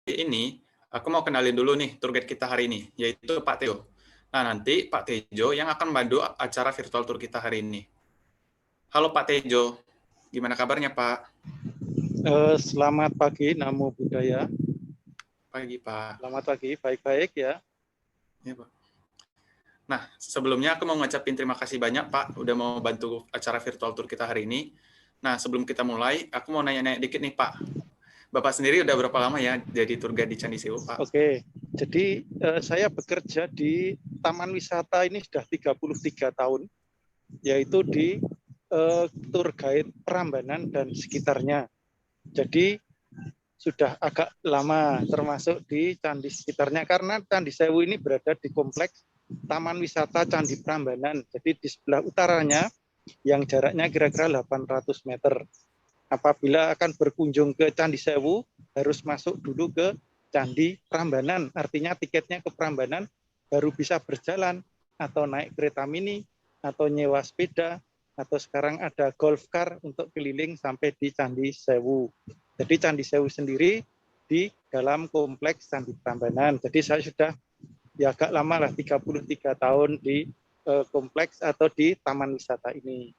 ini, aku mau kenalin dulu nih tour guide kita hari ini, yaitu Pak Tejo. Nah, nanti Pak Tejo yang akan membantu acara virtual tour kita hari ini. Halo Pak Tejo, gimana kabarnya Pak? Selamat pagi, Namo Buddhaya. Pagi Pak. Selamat pagi, baik-baik ya. Ya, Pak. Nah, sebelumnya aku mau ngucapin terima kasih banyak Pak, udah mau bantu acara virtual tour kita hari ini. Nah, sebelum kita mulai, aku mau nanya-nanya dikit nih Pak. Bapak sendiri udah berapa lama ya jadi tour guide di Candi Sewu, Pak? Oke, jadi saya bekerja di Taman Wisata ini sudah 33 tahun, yaitu di tour guide Prambanan dan sekitarnya. Jadi sudah agak lama termasuk di candi sekitarnya, karena Candi Sewu ini berada di kompleks Taman Wisata Candi Prambanan. Jadi di sebelah utaranya yang jaraknya kira-kira 800 meter. Apabila akan berkunjung ke Candi Sewu, harus masuk dulu ke Candi Prambanan. Artinya tiketnya ke Prambanan baru bisa berjalan, atau naik kereta mini, atau nyewa sepeda, atau sekarang ada golf car untuk keliling sampai di Candi Sewu. Jadi Candi Sewu sendiri di dalam kompleks Candi Prambanan. Jadi saya sudah ya agak lama lah, 33 tahun di kompleks atau di taman wisata ini.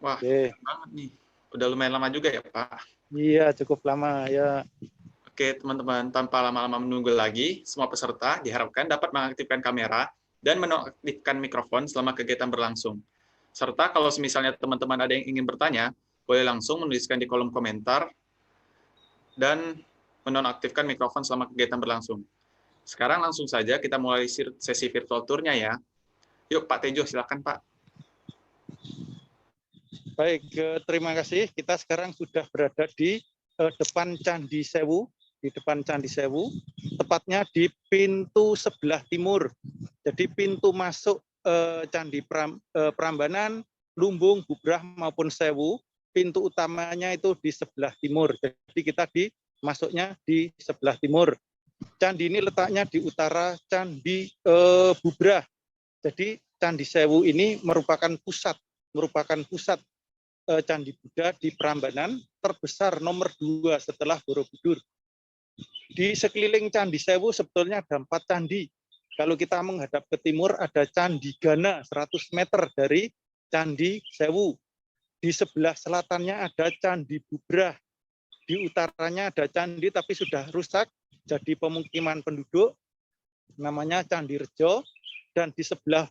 Wah, keren banget nih. Udah lumayan lama juga ya, Pak? Iya, cukup lama ya. Oke, teman-teman, tanpa lama-lama menunggu lagi, semua peserta diharapkan dapat mengaktifkan kamera dan menonaktifkan mikrofon selama kegiatan berlangsung. Serta kalau misalnya teman-teman ada yang ingin bertanya, boleh langsung menuliskan di kolom komentar dan menonaktifkan mikrofon selama kegiatan berlangsung. Sekarang langsung saja kita mulai sesi virtual tour-nya ya. Yuk, Pak Tejo, silakan Pak. Baik, terima kasih. Kita sekarang sudah berada di depan Candi Sewu, tepatnya di pintu sebelah timur. Jadi pintu masuk Candi Prambanan, Lumbung, Bubrah maupun Sewu, pintu utamanya itu di sebelah timur. Jadi kita masuknya di sebelah timur. Candi ini letaknya di utara Candi Bubrah. Jadi Candi Sewu ini merupakan pusat Candi Buddha di Prambanan, terbesar nomor 2 setelah Borobudur. Di sekeliling Candi Sewu sebetulnya ada 4 candi. Kalau kita menghadap ke timur ada Candi Gana 100 meter dari Candi Sewu. Di sebelah selatannya ada Candi Bubrah. Di utaranya ada candi tapi sudah rusak, jadi pemukiman penduduk, namanya Candi Rejo. Dan di sebelah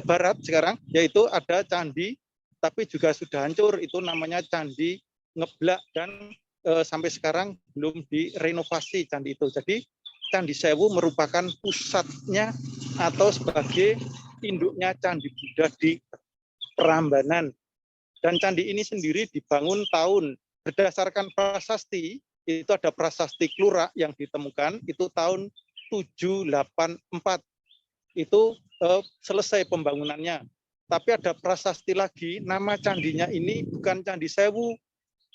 barat sekarang, yaitu ada candi tapi juga sudah hancur, itu namanya Candi Ngeblak, dan sampai sekarang belum direnovasi candi itu. Jadi Candi Sewu merupakan pusatnya atau sebagai induknya Candi Buddha di Prambanan. Dan candi ini sendiri dibangun berdasarkan prasasti, itu ada prasasti Klurak yang ditemukan, itu tahun 784. Itu selesai pembangunannya. Tapi ada prasasti lagi, nama candinya ini bukan Candi Sewu.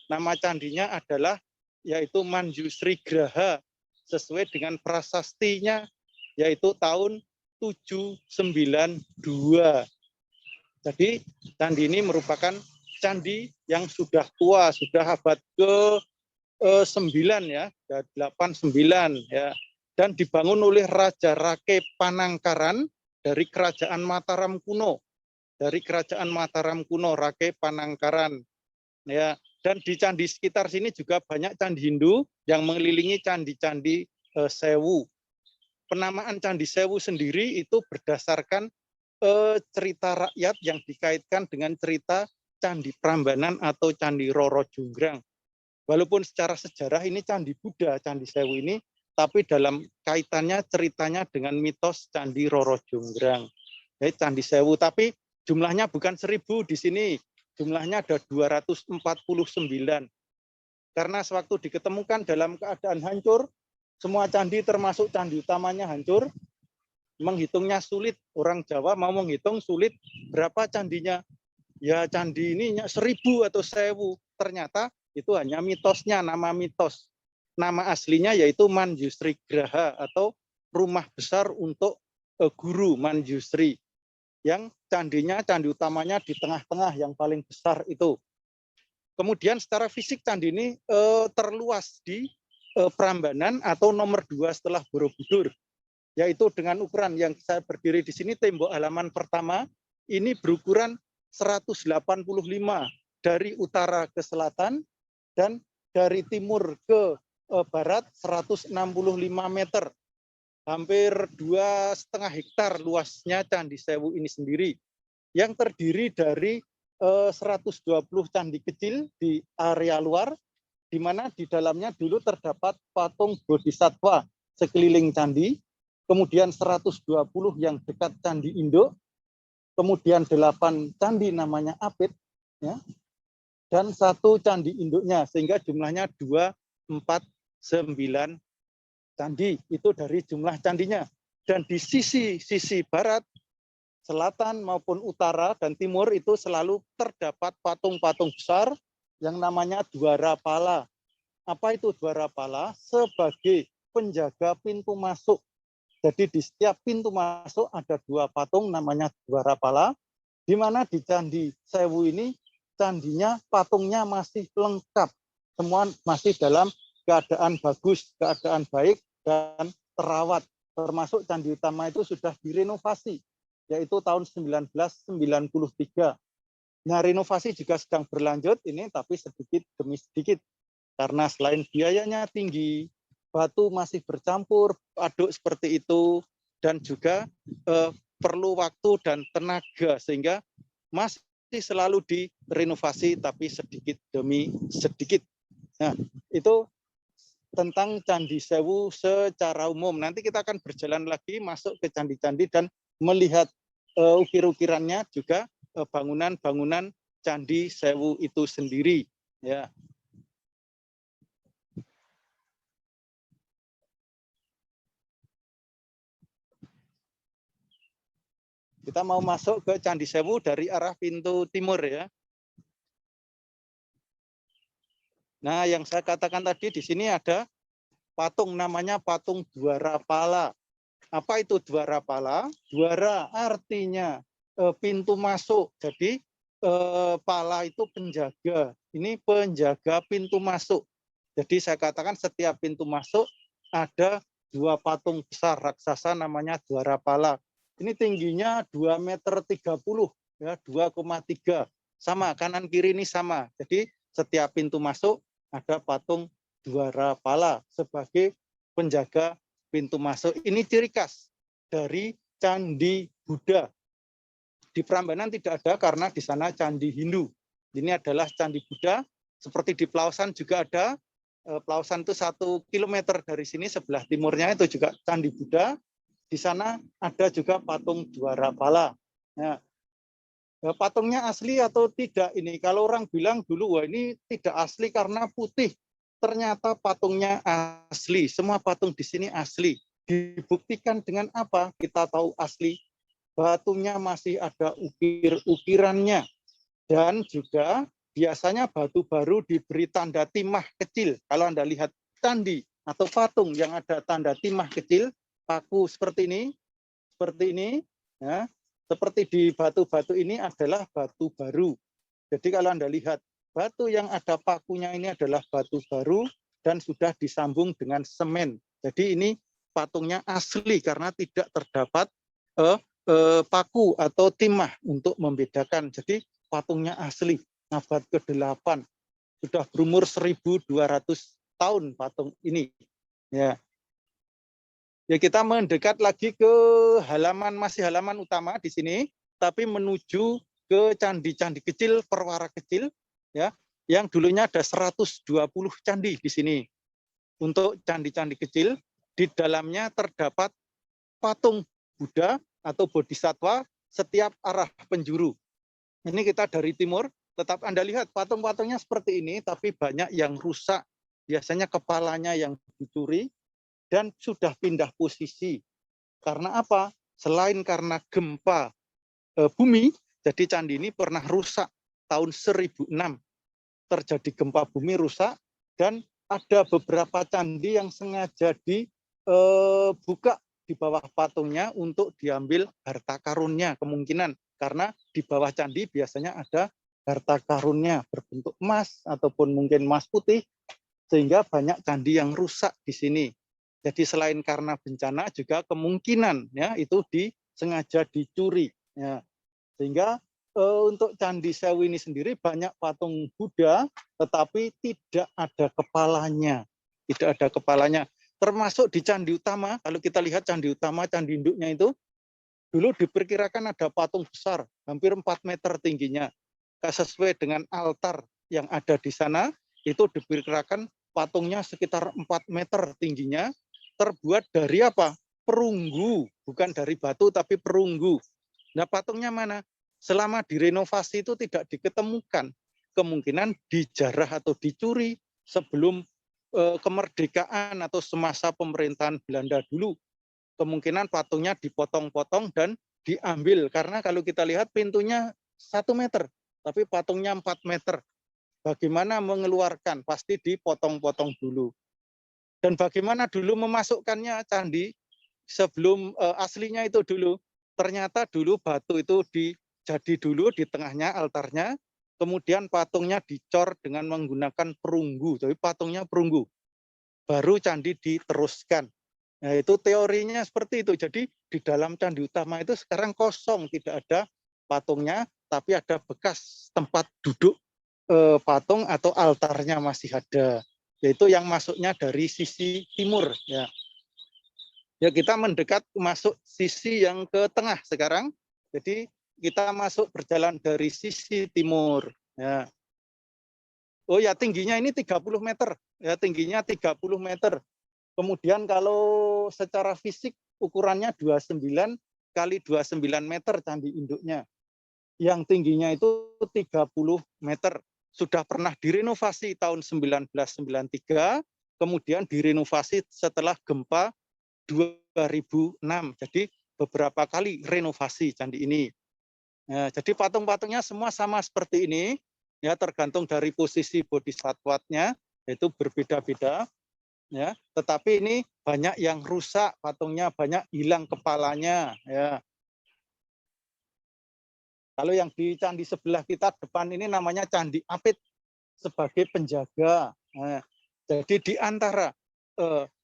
Nama candinya adalah yaitu Manjusri Graha, sesuai dengan prasastinya, yaitu tahun 792. Jadi candi ini merupakan candi yang sudah tua, sudah abad ke-9 ya, 8-9 ya. Dan dibangun oleh Raja Rake Panangkaran dari Kerajaan Mataram kuno. Rake Panangkaran. Ya, dan di candi sekitar sini juga banyak candi Hindu yang mengelilingi candi-candi Sewu. Penamaan Candi Sewu sendiri itu berdasarkan cerita rakyat yang dikaitkan dengan cerita Candi Prambanan atau Candi Roro Jonggrang. Walaupun secara sejarah ini Candi Buddha, Candi Sewu ini, tapi dalam kaitannya ceritanya dengan mitos Candi Roro Jonggrang. Ya, Candi Sewu, tapi jumlahnya bukan 1000 di sini, jumlahnya ada 249. Karena sewaktu diketemukan dalam keadaan hancur, semua candi termasuk candi utamanya hancur, menghitungnya sulit. Orang Jawa mau menghitung sulit, berapa candinya? Ya candi ini 1000 atau 1000. Ternyata itu hanya mitosnya, nama mitos. Nama aslinya yaitu Manjusri Graha atau rumah besar untuk guru Manjusri. Yang candinya, candi utamanya di tengah-tengah yang paling besar itu. Kemudian secara fisik candi ini terluas di Prambanan atau nomor 2 setelah Borobudur, yaitu dengan ukuran yang saya berdiri di sini, tembok halaman pertama ini berukuran 185 dari utara ke selatan dan dari timur ke barat 165 meter. Hampir 2,5 hektar luasnya Candi Sewu ini sendiri, yang terdiri dari 120 candi kecil di area luar, di mana di dalamnya dulu terdapat patung bodhisatwa sekeliling candi, kemudian 120 yang dekat candi induk, kemudian 8 candi namanya apit, ya, dan 1 candi induknya, sehingga jumlahnya 249 candi. Itu dari jumlah candinya. Dan di sisi barat, selatan maupun utara dan timur itu selalu terdapat patung-patung besar yang namanya Dwarapala. Apa itu Dwarapala? Sebagai penjaga pintu masuk. Jadi di setiap pintu masuk ada 2 patung namanya Dwarapala, di mana di Candi Sewu ini candinya, patungnya masih lengkap. Semua masih dalam keadaan bagus, keadaan baik dan terawat. Termasuk candi utama itu sudah direnovasi, yaitu tahun 1993. Nah, renovasi juga sedang berlanjut ini, tapi sedikit demi sedikit. Karena selain biayanya tinggi, batu masih bercampur aduk seperti itu, dan juga perlu waktu dan tenaga, sehingga masih selalu direnovasi, tapi sedikit demi sedikit. Nah, itu tentang Candi Sewu secara umum. Nanti kita akan berjalan lagi masuk ke candi-candi dan melihat ukir-ukirannya, juga bangunan-bangunan Candi Sewu itu sendiri. Ya. Kita mau masuk ke Candi Sewu dari arah pintu timur, ya. Nah, yang saya katakan tadi, di sini ada patung namanya patung Dwarapala. Apa itu Dwarapala? Dwara artinya pintu masuk. Jadi pala itu penjaga. Ini penjaga pintu masuk. Jadi saya katakan setiap pintu masuk ada 2 patung besar raksasa namanya Dwarapala. Ini tingginya 2,30 meter, ya, 2,3. Sama, kanan kiri ini sama. Jadi setiap pintu masuk ada patung Dwarapala sebagai penjaga pintu masuk. Ini ciri khas dari Candi Buddha. Di Prambanan tidak ada karena di sana Candi Hindu. Ini adalah Candi Buddha. Seperti di Pelausan juga ada. Pelausan itu 1 kilometer dari sini, sebelah timurnya itu juga Candi Buddha. Di sana ada juga patung Dwarapala. Nah, patungnya asli atau tidak ini? Kalau orang bilang dulu, wah ini tidak asli karena putih. Ternyata patungnya asli. Semua patung di sini asli. Dibuktikan dengan apa? Kita tahu asli. Batunya masih ada ukir-ukirannya. Dan juga biasanya batu baru diberi tanda timah kecil. Kalau Anda lihat candi atau patung yang ada tanda timah kecil, paku seperti ini, ya, seperti di batu-batu ini adalah batu baru. Jadi kalau Anda lihat batu yang ada pakunya ini adalah batu baru dan sudah disambung dengan semen. Jadi ini patungnya asli karena tidak terdapat paku atau timah untuk membedakan. Jadi patungnya asli, abad ke-8. Sudah berumur 1.200 tahun patung ini. Ya. Ya, kita mendekat lagi ke masih halaman utama di sini, tapi menuju ke candi-candi kecil, perwara kecil, ya, yang dulunya ada 120 candi di sini. Untuk candi-candi kecil, di dalamnya terdapat patung Buddha atau Bodhisatwa setiap arah penjuru. Ini kita dari timur, tetap Anda lihat patung-patungnya seperti ini, tapi banyak yang rusak. Biasanya kepalanya yang dicuri, dan sudah pindah posisi. Karena apa? Selain karena gempa bumi, jadi candi ini pernah rusak tahun 1006. Terjadi gempa bumi rusak, dan ada beberapa candi yang sengaja dibuka di bawah patungnya untuk diambil harta karunnya, kemungkinan. Karena di bawah candi biasanya ada harta karunnya berbentuk emas, ataupun mungkin emas putih, sehingga banyak candi yang rusak di sini. Jadi selain karena bencana juga kemungkinan ya itu disengaja dicuri. Ya. Sehingga untuk Candi Sewu ini sendiri banyak patung Buddha, tetapi tidak ada kepalanya. Tidak ada kepalanya. Termasuk di Candi Utama, kalau kita lihat Candi Utama, Candi Induknya itu, dulu diperkirakan ada patung besar, hampir 4 meter tingginya. Sesuai dengan altar yang ada di sana, itu diperkirakan patungnya sekitar 4 meter tingginya, terbuat dari apa? Perunggu, bukan dari batu tapi perunggu. Nah, patungnya mana? Selama direnovasi itu tidak diketemukan. Kemungkinan dijarah atau dicuri sebelum kemerdekaan atau semasa pemerintahan Belanda dulu. Kemungkinan patungnya dipotong-potong dan diambil. Karena kalau kita lihat pintunya 1 meter, tapi patungnya 4 meter. Bagaimana mengeluarkan? Pasti dipotong-potong dulu. Dan bagaimana dulu memasukkannya candi sebelum aslinya itu dulu. Ternyata dulu batu itu jadi dulu di tengahnya altarnya, kemudian patungnya dicor dengan menggunakan perunggu. Jadi patungnya perunggu. Baru candi diteruskan. Nah, itu teorinya seperti itu. Jadi di dalam candi utama itu sekarang kosong, tidak ada patungnya, tapi ada bekas tempat duduk patung atau altarnya masih ada. Yaitu yang masuknya dari sisi timur. Ya, ya kita mendekat masuk sisi yang ke tengah sekarang. Jadi kita masuk berjalan dari sisi timur. Ya. Oh ya, tingginya ini 30 meter. Ya, tingginya 30 meter. Kemudian kalau secara fisik ukurannya 29 kali 29 meter candi induknya. Yang tingginya itu 30 meter. Sudah pernah direnovasi tahun 1993, kemudian direnovasi setelah gempa 2006. Jadi beberapa kali renovasi candi ini. Nah, jadi patung-patungnya semua sama seperti ini, ya tergantung dari posisi bodhisatwanya, yaitu berbeda-beda. Ya, tetapi ini banyak yang rusak patungnya, banyak hilang kepalanya. Ya. Kalau yang di candi sebelah kita depan ini namanya Candi Apit sebagai penjaga. Nah, jadi di antara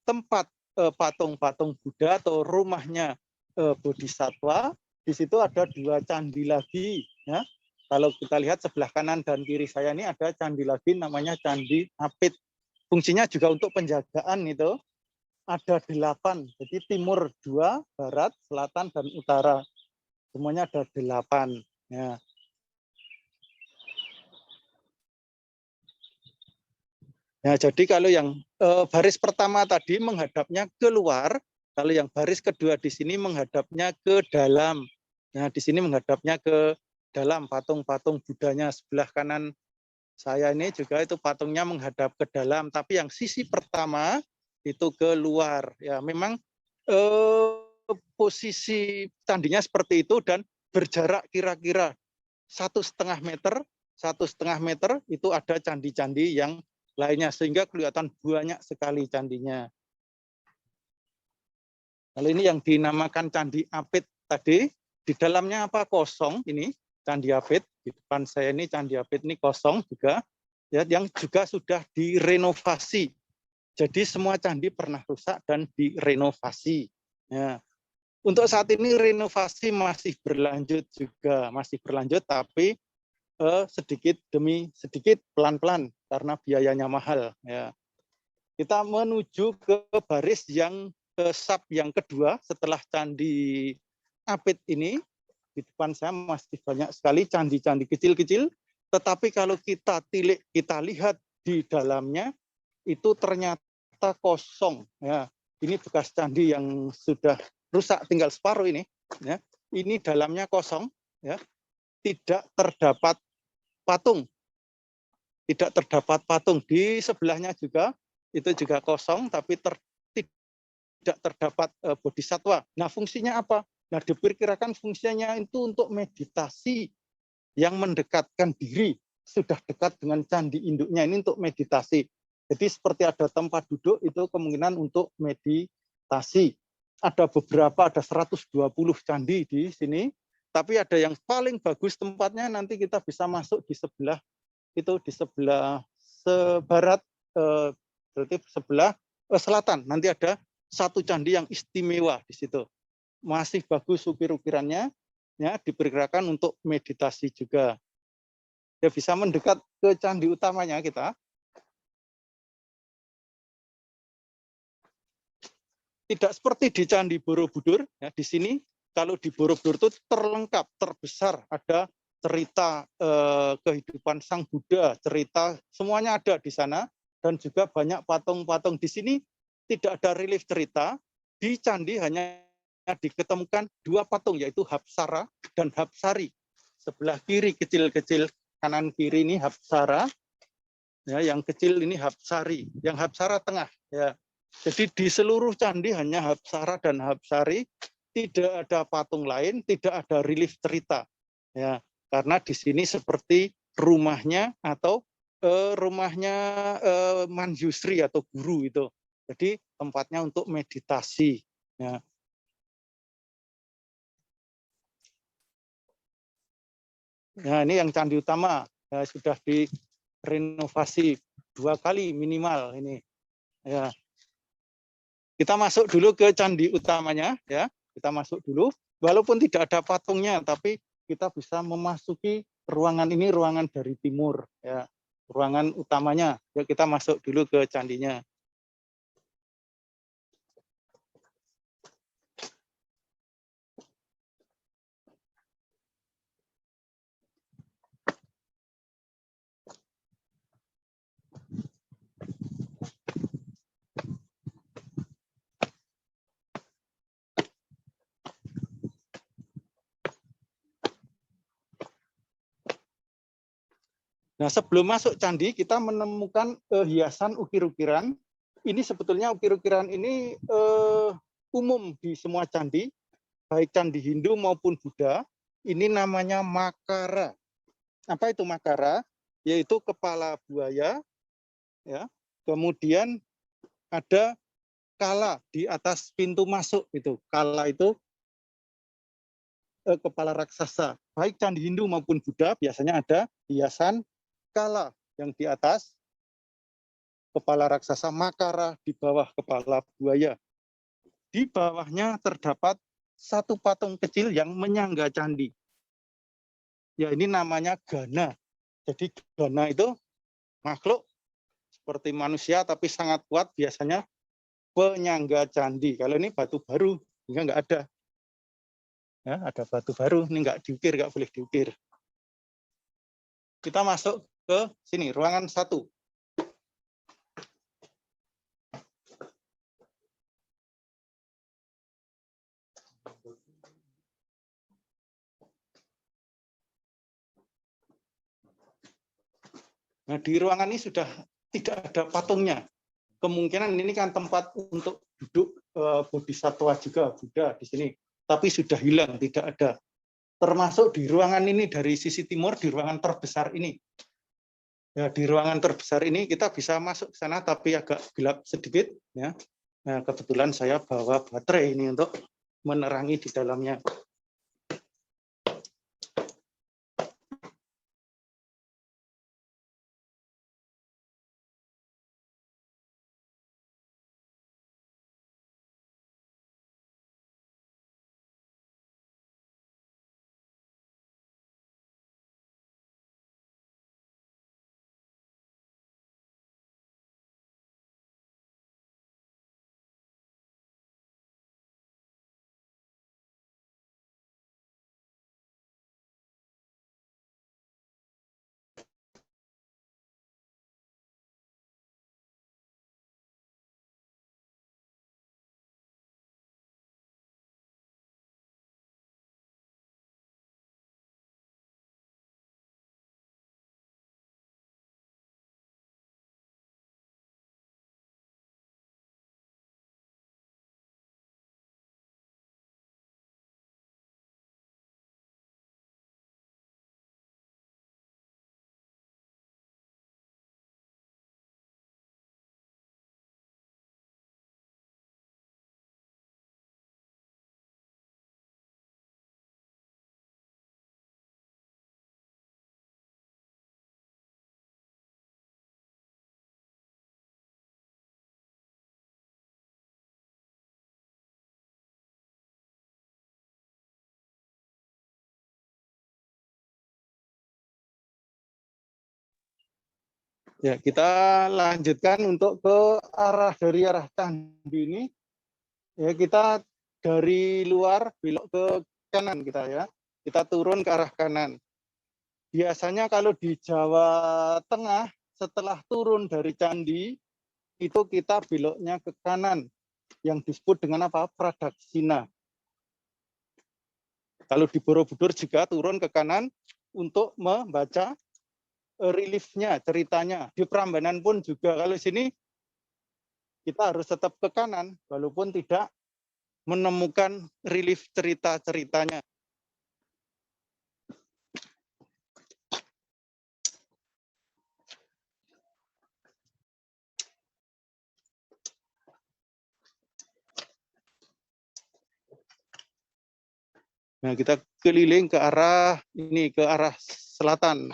tempat patung-patung Buddha atau rumahnya Bodhisatwa, di situ ada 2 candi lagi. Ya. Kalau kita lihat sebelah kanan dan kiri saya ini ada candi lagi namanya Candi Apit. Fungsinya juga untuk penjagaan itu. Ada 8, jadi timur 2, barat, selatan, dan utara. Semuanya ada 8. Ya. Nah, jadi kalau yang baris pertama tadi menghadapnya keluar, kalau yang baris kedua di sini menghadapnya ke dalam. Nah, di sini menghadapnya ke dalam, patung-patung Budanya sebelah kanan saya ini juga itu patungnya menghadap ke dalam, tapi yang sisi pertama itu keluar. Ya, memang posisi candinya seperti itu dan berjarak kira-kira 1,5 meter, 1,5 meter itu ada candi-candi yang lainnya, sehingga kelihatan banyak sekali candinya. Kalau ini yang dinamakan Candi Apit tadi, di dalamnya apa? Kosong ini, Candi Apit. Di depan saya ini Candi Apit ini kosong juga, ya, yang juga sudah direnovasi. Jadi semua candi pernah rusak dan direnovasi. Ya. Untuk saat ini renovasi masih berlanjut juga, masih berlanjut, tapi sedikit demi sedikit, pelan-pelan karena biayanya mahal. Ya. Kita menuju ke baris yang sub yang kedua setelah Candi Apit ini. Di depan saya masih banyak sekali candi-candi kecil-kecil, tetapi kalau kita tilik, kita lihat di dalamnya itu ternyata kosong. Ya, ini bekas candi yang sudah rusak tinggal separuh ini. Ya, ini dalamnya kosong. Ya, tidak terdapat patung. Tidak terdapat patung. Di sebelahnya juga itu juga kosong, tapi tidak terdapat bodhisatwa. Nah, fungsinya apa? Nah, diperkirakan fungsinya itu untuk meditasi yang mendekatkan diri. Sudah dekat dengan candi induknya ini untuk meditasi. Jadi seperti ada tempat duduk itu kemungkinan untuk meditasi. Ada beberapa, ada 120 candi di sini. Tapi ada yang paling bagus tempatnya nanti kita bisa masuk di sebelah itu, di sebelah barat berarti sebelah selatan. Nanti ada satu candi yang istimewa di situ. Masih bagus ukir-ukirannya, ya, diperkirakan untuk meditasi juga. Ya, bisa mendekat ke candi utamanya kita. Tidak seperti di Candi Borobudur, ya, di sini kalau di Borobudur itu terlengkap, terbesar, ada cerita kehidupan Sang Buddha, cerita semuanya ada di sana, dan juga banyak patung-patung. Di sini tidak ada relief cerita, di candi hanya diketemukan dua patung, yaitu Hapsara dan Hapsari. Sebelah kiri kecil-kecil, kanan kiri ini Hapsara, ya, yang kecil ini Hapsari, yang Hapsara tengah, ya. Jadi di seluruh candi hanya Hapsara dan Hapsari, tidak ada patung lain, tidak ada relief cerita, ya, karena di sini seperti rumahnya atau rumahnya Manjusri atau guru itu. Jadi tempatnya untuk meditasi, ya. Nah, ini yang candi utama, ya, sudah direnovasi 2 kali minimal ini, ya. Kita masuk dulu ke candi utamanya, ya. Kita masuk dulu, walaupun tidak ada patungnya, tapi kita bisa memasuki ruangan ini, ruangan dari timur, ya. Ruangan utamanya. Ya, kita masuk dulu ke candinya. Nah, sebelum masuk candi, kita menemukan hiasan ukir-ukiran. Ini sebetulnya ukir-ukiran ini umum di semua candi, baik candi Hindu maupun Buddha. Ini namanya makara. Apa itu makara? Yaitu kepala buaya, ya. Kemudian ada kala di atas pintu masuk itu. Kala itu kepala raksasa. Baik candi Hindu maupun Buddha biasanya ada hiasan kala yang di atas kepala raksasa, makara di bawah kepala buaya. Di bawahnya terdapat satu patung kecil yang menyangga candi. Ya, ini namanya Gana. Jadi Gana itu makhluk seperti manusia tapi sangat kuat, biasanya penyangga candi. Kalau ini batu baru, nggak ada. Ya, ada batu baru, ini nggak diukir, nggak boleh diukir. Kita masuk ke sini, ruangan 1. Nah, di ruangan ini sudah tidak ada patungnya. Kemungkinan ini kan tempat untuk duduk bodhisatwa juga, Buddha di sini. Tapi sudah hilang, tidak ada. Termasuk di ruangan ini dari sisi timur, di ruangan terbesar ini. Ya, di ruangan terbesar ini kita bisa masuk ke sana, tapi agak gelap sedikit. Ya. Nah, kebetulan saya bawa baterai ini untuk menerangi di dalamnya. Ya, kita lanjutkan untuk ke dari arah candi ini. Ya, kita dari luar belok ke kanan kita ya. Kita turun ke arah kanan. Biasanya kalau di Jawa Tengah setelah turun dari candi itu kita beloknya ke kanan yang disebut dengan apa? Pradaksina. Kalau di Borobudur juga turun ke kanan untuk membaca reliefnya, ceritanya. Di Prambanan pun juga kalau sini kita harus tetap ke kanan walaupun tidak menemukan relief cerita-ceritanya. Nah, kita keliling ke arah ini, ke arah selatan.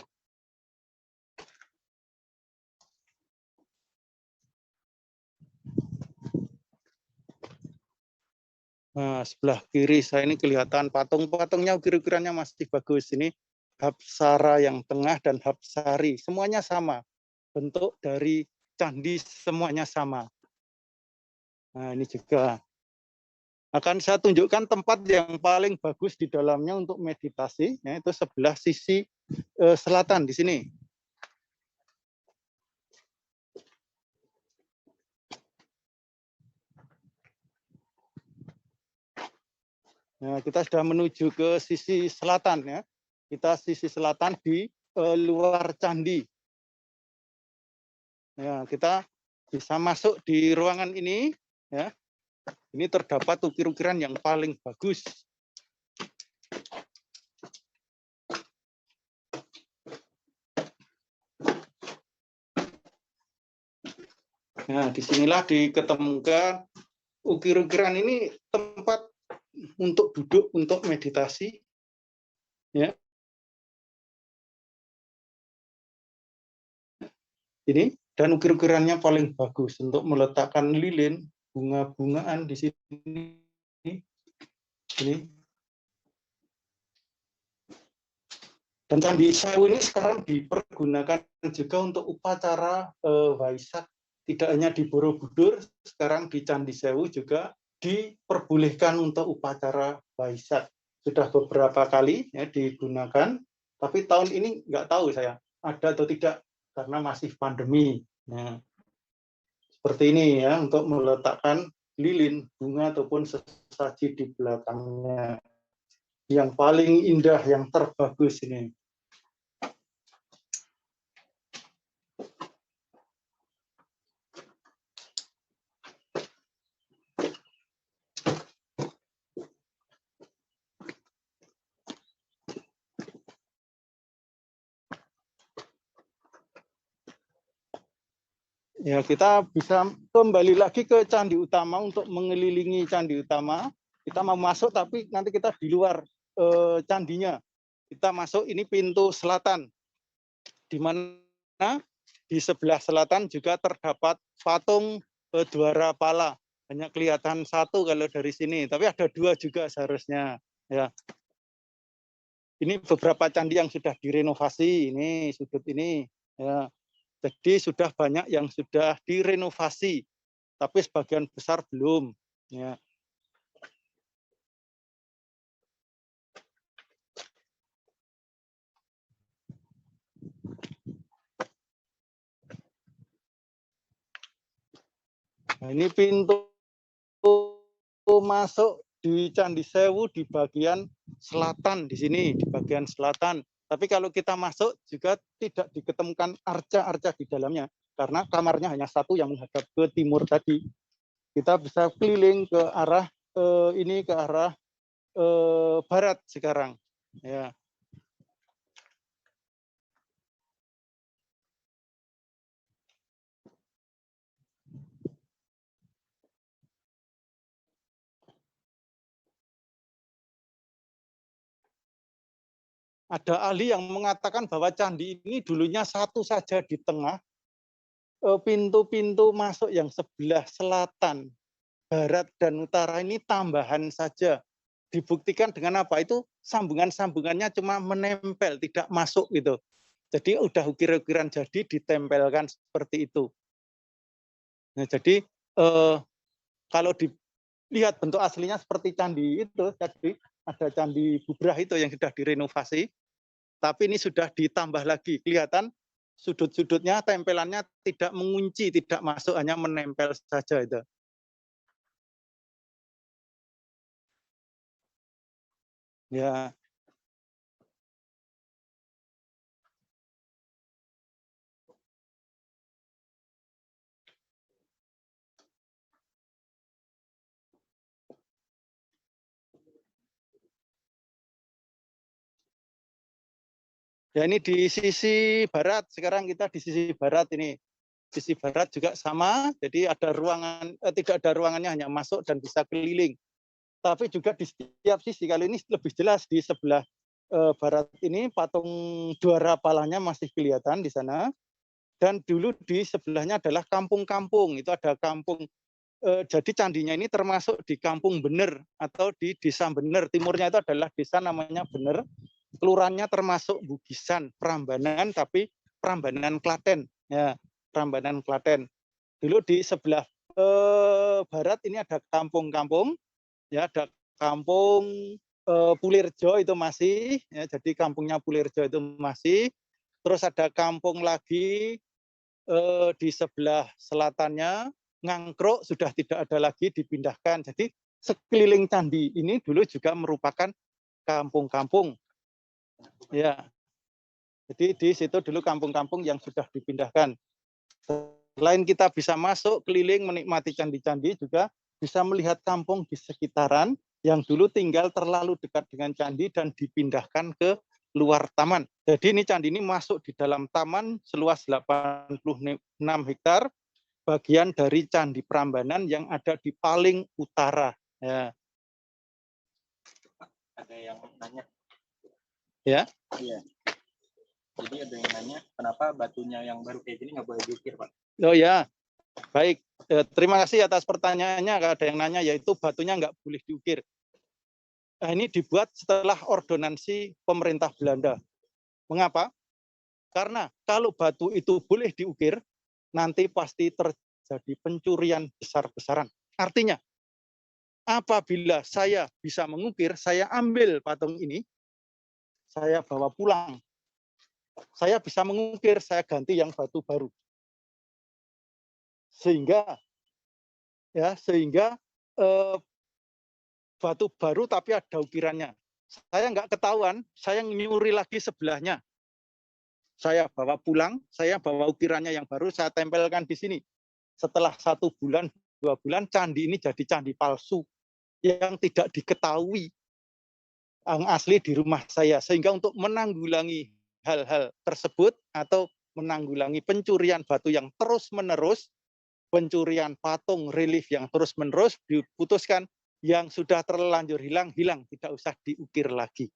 Nah, sebelah kiri saya ini kelihatan patung-patungnya, ukir-ukirannya masih bagus. Ini Hapsara yang tengah dan Hapsari, semuanya sama. Bentuk dari candi semuanya sama. Nah, ini juga akan saya tunjukkan tempat yang paling bagus di dalamnya untuk meditasi, yaitu sebelah sisi selatan di sini. Nah, kita sudah menuju ke sisi selatan ya. Kita sisi selatan di luar candi. Ya, kita bisa masuk di ruangan ini ya. Ini terdapat ukir-ukiran yang paling bagus. Nah, disinilah diketemukan ukir-ukiran ini tempat untuk duduk, untuk meditasi. Ya. Ini, dan ukir-ukirannya paling bagus untuk meletakkan lilin, bunga-bungaan di sini. Ini. Dan Candi Sewu ini sekarang dipergunakan juga untuk upacara Waisak. Tidak hanya di Borobudur, sekarang di Candi Sewu juga diperbolehkan untuk upacara Waisak. Sudah beberapa kali ya digunakan, tapi tahun ini nggak tahu saya ada atau tidak karena masih pandemi. Nah, seperti ini ya untuk meletakkan lilin, bunga ataupun sesaji di belakangnya. Yang paling indah, yang terbagus ini. Ya, kita bisa kembali lagi ke Candi Utama untuk mengelilingi Candi Utama. Kita mau masuk tapi nanti kita di luar candinya. Kita masuk ini pintu selatan. Di mana di sebelah selatan juga terdapat patung Dwara Pala. Hanya kelihatan satu kalau dari sini, tapi ada dua juga seharusnya. Ya. Ini beberapa candi yang sudah direnovasi. Ini sudut ini. Ya. Jadi sudah banyak yang sudah direnovasi, tapi sebagian besar belum. Ya. Nah, ini pintu masuk di Candi Sewu di bagian selatan di sini, di bagian selatan. Tapi kalau kita masuk juga tidak diketemukan arca-arca di dalamnya, karena kamarnya hanya satu yang menghadap ke timur tadi. Kita bisa keliling ke arah ini ke arah barat sekarang. Ya. Ada ahli yang mengatakan bahwa candi ini dulunya satu saja di tengah, pintu-pintu masuk yang sebelah selatan, barat, dan utara ini tambahan saja. Dibuktikan dengan apa? Itu sambungan-sambungannya cuma menempel, tidak masuk gitu. Jadi udah ukir-ukiran jadi ditempelkan seperti itu. Nah, jadi kalau dilihat bentuk aslinya seperti candi itu tadi, ada candi Bubrah itu yang sudah direnovasi, tapi ini sudah ditambah lagi. Kelihatan sudut-sudutnya, tempelannya tidak mengunci, tidak masuk, hanya menempel saja itu. Ya, ya ini di sisi barat, sekarang kita di sisi barat ini. Sisi barat juga sama, jadi ada ruangan, tidak ada ruangannya, hanya masuk dan bisa keliling. Tapi juga di setiap sisi, kali ini lebih jelas di sebelah barat ini patung Dwara Palanya masih kelihatan di sana. Dan dulu di sebelahnya adalah kampung-kampung, itu ada kampung. Jadi candinya ini termasuk di Kampung Bener atau di Desa Bener. Timurnya itu adalah desa namanya Bener. Kelurahannya termasuk Bugisan, Prambanan, tapi Prambanan Klaten. Ya, Prambanan Klaten. Dulu di sebelah barat ini ada kampung-kampung, ya ada kampung Pulirjo itu masih, ya, jadi kampungnya Pulirjo itu masih. Terus ada kampung lagi di sebelah selatannya, Ngangkruk sudah tidak ada lagi, dipindahkan. Jadi sekeliling candi ini dulu juga merupakan kampung-kampung. Ya, jadi di situ dulu kampung-kampung yang sudah dipindahkan. Selain kita bisa masuk keliling menikmati candi-candi, juga bisa melihat kampung di sekitaran yang dulu tinggal terlalu dekat dengan candi dan dipindahkan ke luar taman. Jadi ini candi ini masuk di dalam taman seluas 86 hektar, bagian dari Candi Prambanan yang ada di paling utara. Ya. Ada yang nanya. Ya. Iya. Jadi ada yang nanya, kenapa batunya yang baru kayak gini nggak boleh diukir, Pak? Oh ya, baik. Terima kasih atas pertanyaannya. Ada yang nanya, yaitu batunya nggak boleh diukir. Nah, ini dibuat setelah ordonansi pemerintah Belanda. Mengapa? Karena kalau batu itu boleh diukir, nanti pasti terjadi pencurian besar-besaran. Artinya, apabila saya bisa mengukir, saya ambil patung ini, saya bawa pulang. Saya bisa mengukir, saya ganti yang batu baru. Sehingga batu baru tapi ada ukirannya. Saya nggak ketahuan, saya nyuri lagi sebelahnya. Saya bawa pulang, saya bawa ukirannya yang baru, saya tempelkan di sini. Setelah 1 bulan, 2 bulan, candi ini jadi candi palsu yang tidak diketahui yang asli di rumah saya. Sehingga untuk menanggulangi hal-hal tersebut atau menanggulangi pencurian batu yang terus-menerus, pencurian patung relief yang terus-menerus, diputuskan yang sudah terlanjur hilang, tidak usah diukir lagi.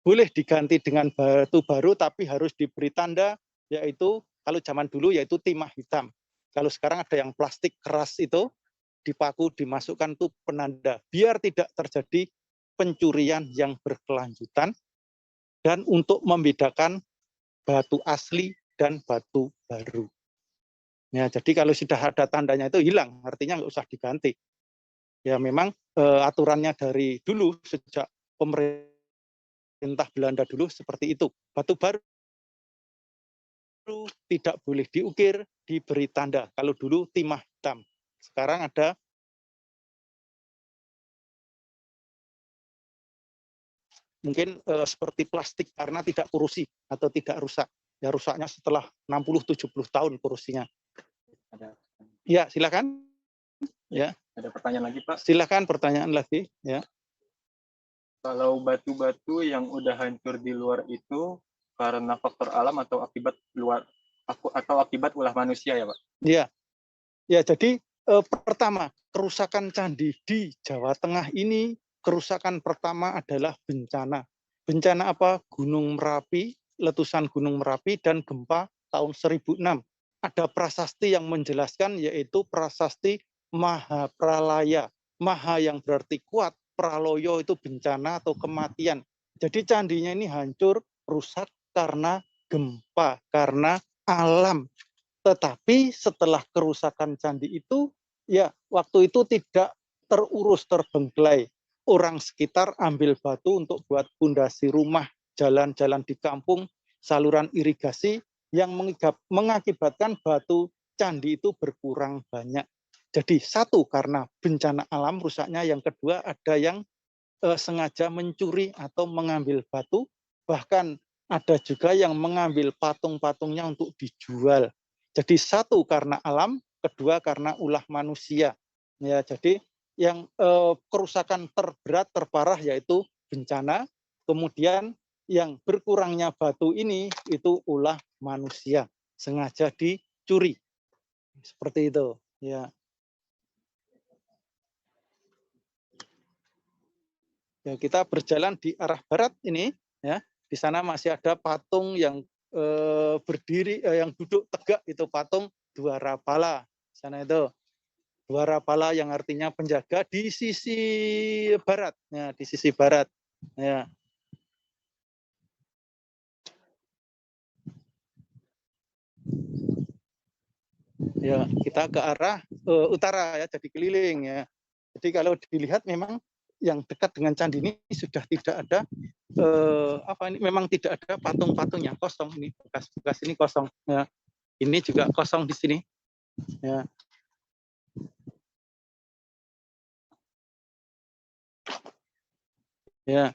Boleh diganti dengan batu baru, tapi harus diberi tanda, yaitu kalau zaman dulu yaitu timah hitam. Kalau sekarang ada yang plastik keras itu, dipaku, dimasukkan tuh penanda, biar tidak terjadi pencurian yang berkelanjutan, dan untuk membedakan batu asli dan batu baru. Ya, jadi kalau sudah ada tandanya itu hilang, artinya nggak usah diganti. Ya memang aturannya dari dulu, sejak pemerintah Belanda dulu seperti itu. Batu baru tidak boleh diukir, diberi tanda. Kalau dulu timah hitam, sekarang ada mungkin seperti plastik karena tidak korosi atau tidak rusak. Ya rusaknya setelah 60-70 tahun korosinya. Ya, silakan. Ya. Ada pertanyaan lagi, Pak? Silakan pertanyaan lagi, ya. Kalau batu-batu yang udah hancur di luar itu karena faktor alam atau akibat ulah manusia ya, Pak? Iya. Ya, jadi pertama, kerusakan candi di Jawa Tengah ini, kerusakan pertama adalah bencana. Bencana apa? Gunung Merapi, letusan Gunung Merapi dan gempa tahun 1006. Ada prasasti yang menjelaskan, yaitu prasasti Mahapralaya. Maha yang berarti kuat, praloyo itu bencana atau kematian. Jadi candinya ini hancur, rusak karena gempa, karena alam. Tetapi setelah kerusakan candi itu, ya waktu itu tidak terurus, terbengkelai. Orang sekitar ambil batu untuk buat pondasi rumah, jalan-jalan di kampung, saluran irigasi, yang mengakibatkan batu candi itu berkurang banyak. Jadi satu, karena bencana alam rusaknya. Yang kedua, ada yang sengaja mencuri atau mengambil batu. Bahkan ada juga yang mengambil patung-patungnya untuk dijual. Jadi satu karena alam, kedua karena ulah manusia. Ya, jadi yang kerusakan terberat, terparah yaitu bencana. Kemudian yang berkurangnya batu ini itu ulah manusia, sengaja dicuri. Seperti itu. Ya. Ya, kita berjalan di arah barat ini, ya. Di sana masih ada patung yang berdiri, yang duduk tegak, itu patung Dwarapala. Sana itu Dwarapala yang artinya penjaga di sisi barat, ya, di sisi barat. Ya. Ya, kita ke arah utara, ya, jadi keliling, ya. Jadi kalau dilihat memang yang dekat dengan candi ini sudah tidak ada memang tidak ada patung-patungnya, kosong ini, bekas-bekas ini kosong, ya. Ini juga kosong di sini, ya. Ya.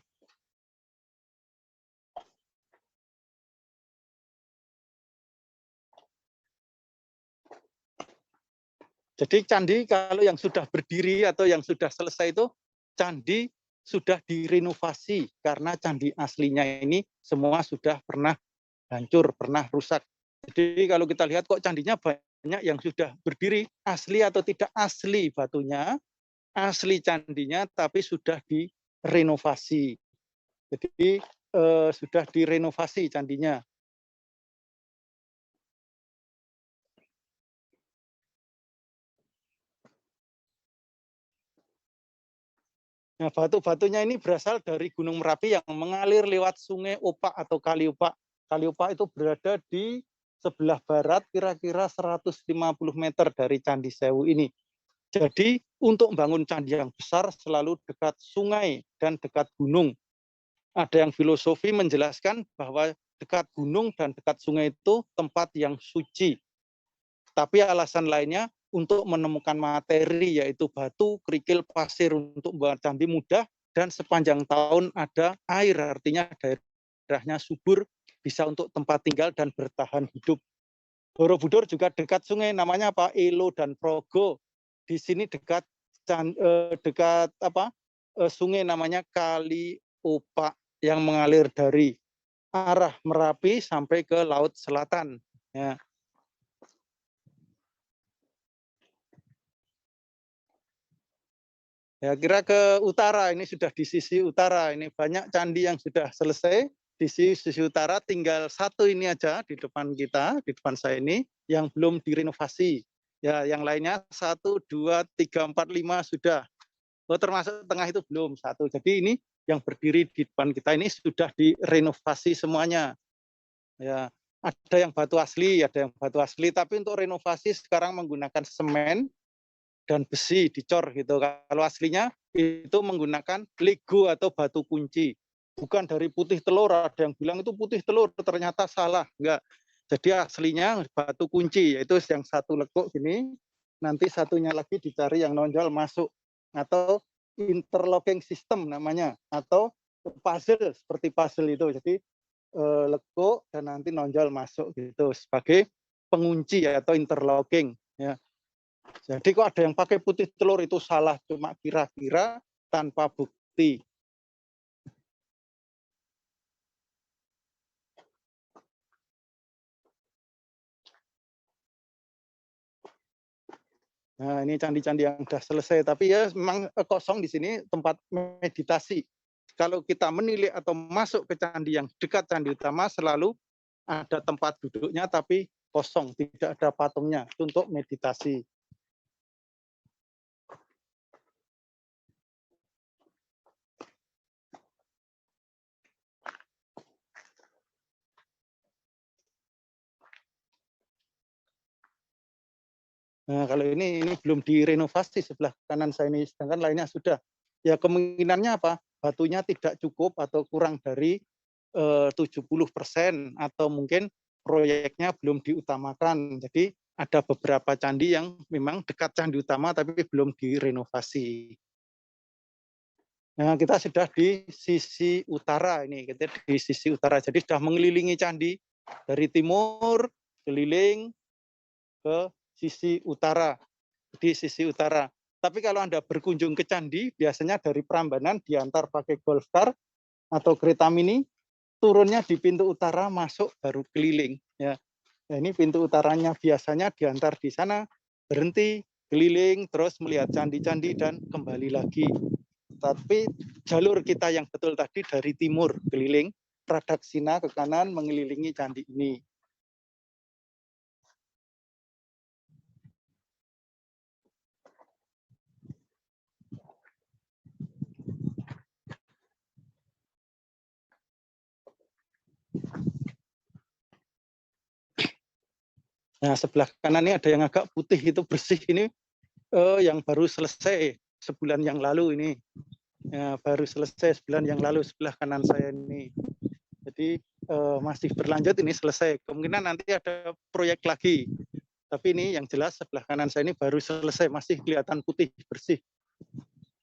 Jadi candi kalau yang sudah berdiri atau yang sudah selesai itu candi sudah direnovasi, karena candi aslinya ini semua sudah pernah hancur, pernah rusak. Jadi kalau kita lihat kok candinya banyak yang sudah berdiri, asli atau tidak asli batunya, asli candinya, tapi sudah direnovasi. Jadi sudah direnovasi candinya. Nah, batu-batunya ini berasal dari Gunung Merapi yang mengalir lewat Sungai Opak atau Kali Opak. Kali Opak itu berada di sebelah barat, kira-kira 150 meter dari Candi Sewu ini. Jadi untuk membangun candi yang besar selalu dekat sungai dan dekat gunung. Ada yang filosofi menjelaskan bahwa dekat gunung dan dekat sungai itu tempat yang suci. Tapi alasan lainnya untuk menemukan materi, yaitu batu, kerikil, pasir untuk membuat candi mudah, dan sepanjang tahun ada air, artinya daerahnya subur, bisa untuk tempat tinggal dan bertahan hidup. Borobudur juga dekat sungai, namanya apa? Elo dan Progo. Di sini dekat sungai namanya Kali Opak yang mengalir dari arah Merapi sampai ke Laut Selatan. Ya. Ya, kira ke utara, ini sudah di sisi utara, ini banyak candi yang sudah selesai. Di sisi utara tinggal satu ini aja di depan kita, di depan saya ini, yang belum direnovasi. Ya, yang lainnya 1, 2, 3, 4, 5 sudah. Oh, termasuk tengah itu belum, satu. Jadi ini yang berdiri di depan kita ini sudah direnovasi semuanya. Ya, ada yang batu asli, tapi untuk renovasi sekarang menggunakan semen dan besi dicor gitu. Kalau aslinya itu menggunakan lego atau batu kunci. Bukan dari putih telur, ada yang bilang itu putih telur, ternyata salah. Enggak. Jadi aslinya batu kunci, yaitu yang satu lekuk gini, nanti satunya lagi dicari yang nonjol masuk. Atau interlocking system namanya, atau puzzle, seperti puzzle itu. Jadi lekuk dan nanti nonjol masuk gitu sebagai pengunci atau interlocking, ya. Jadi kok ada yang pakai putih telur itu salah, cuma kira-kira tanpa bukti. Nah, ini candi-candi yang sudah selesai, tapi ya memang kosong di sini tempat meditasi. Kalau kita menilik atau masuk ke candi yang dekat candi utama, selalu ada tempat duduknya, tapi kosong, tidak ada patungnya untuk meditasi. Nah, kalau ini belum direnovasi sebelah kanan saya ini, sedangkan lainnya sudah. Ya kemungkinannya apa? Batunya tidak cukup atau kurang dari 70% atau mungkin proyeknya belum diutamakan. Jadi ada beberapa candi yang memang dekat candi utama tapi belum direnovasi. Nah, kita sudah di sisi utara ini, kita di sisi utara. Jadi sudah mengelilingi candi dari timur keliling ke sisi utara, di sisi utara. Tapi kalau Anda berkunjung ke candi, biasanya dari Prambanan diantar pakai golf car atau kereta mini, turunnya di pintu utara, masuk baru keliling. Ya, nah, ini pintu utaranya biasanya diantar di sana, berhenti, keliling, terus melihat candi-candi dan kembali lagi. Tapi jalur kita yang betul tadi dari timur keliling, Pradaksina ke kanan mengelilingi candi ini. Nah, sebelah kanan ini ada yang agak putih itu bersih ini yang baru selesai sebulan yang lalu ini. Ya, baru selesai sebulan yang lalu sebelah kanan saya ini. Jadi masih berlanjut ini selesai. Kemungkinan nanti ada proyek lagi. Tapi ini yang jelas sebelah kanan saya ini baru selesai, masih kelihatan putih bersih.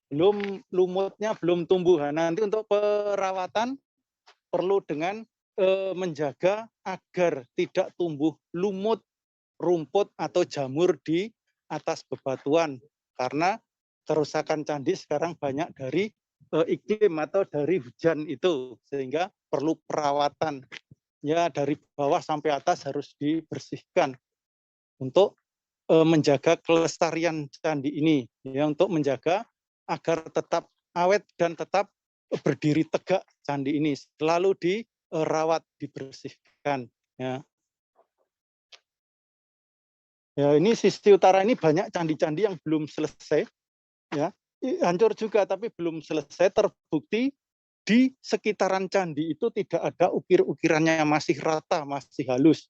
Belum lumutnya belum tumbuh. Nah, nanti untuk perawatan perlu dengan menjaga agar tidak tumbuh lumut, rumput atau jamur di atas bebatuan, karena kerusakan candi sekarang banyak dari iklim atau dari hujan itu, sehingga perlu perawatan. Ya, dari bawah sampai atas harus dibersihkan untuk menjaga kelestarian candi ini, ya, untuk menjaga agar tetap awet dan tetap berdiri tegak candi ini, selalu dirawat, dibersihkan. Ya. Ya, ini sisi utara ini banyak candi-candi yang belum selesai, ya, hancur juga tapi belum selesai. Terbukti di sekitaran candi itu tidak ada ukir-ukirannya yang masih rata, masih halus.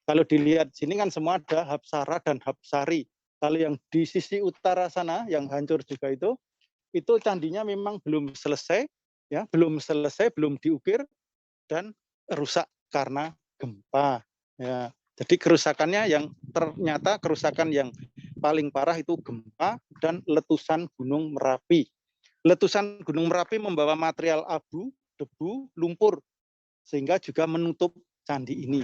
Kalau dilihat sini kan semua ada hapsara dan hapsari. Kalau yang di sisi utara sana yang hancur juga itu candinya memang belum selesai, ya, belum selesai, belum diukir dan rusak karena gempa. Ya. Jadi kerusakannya yang ternyata kerusakan yang paling parah itu gempa dan letusan Gunung Merapi. Letusan Gunung Merapi membawa material abu, debu, lumpur, sehingga juga menutup candi ini.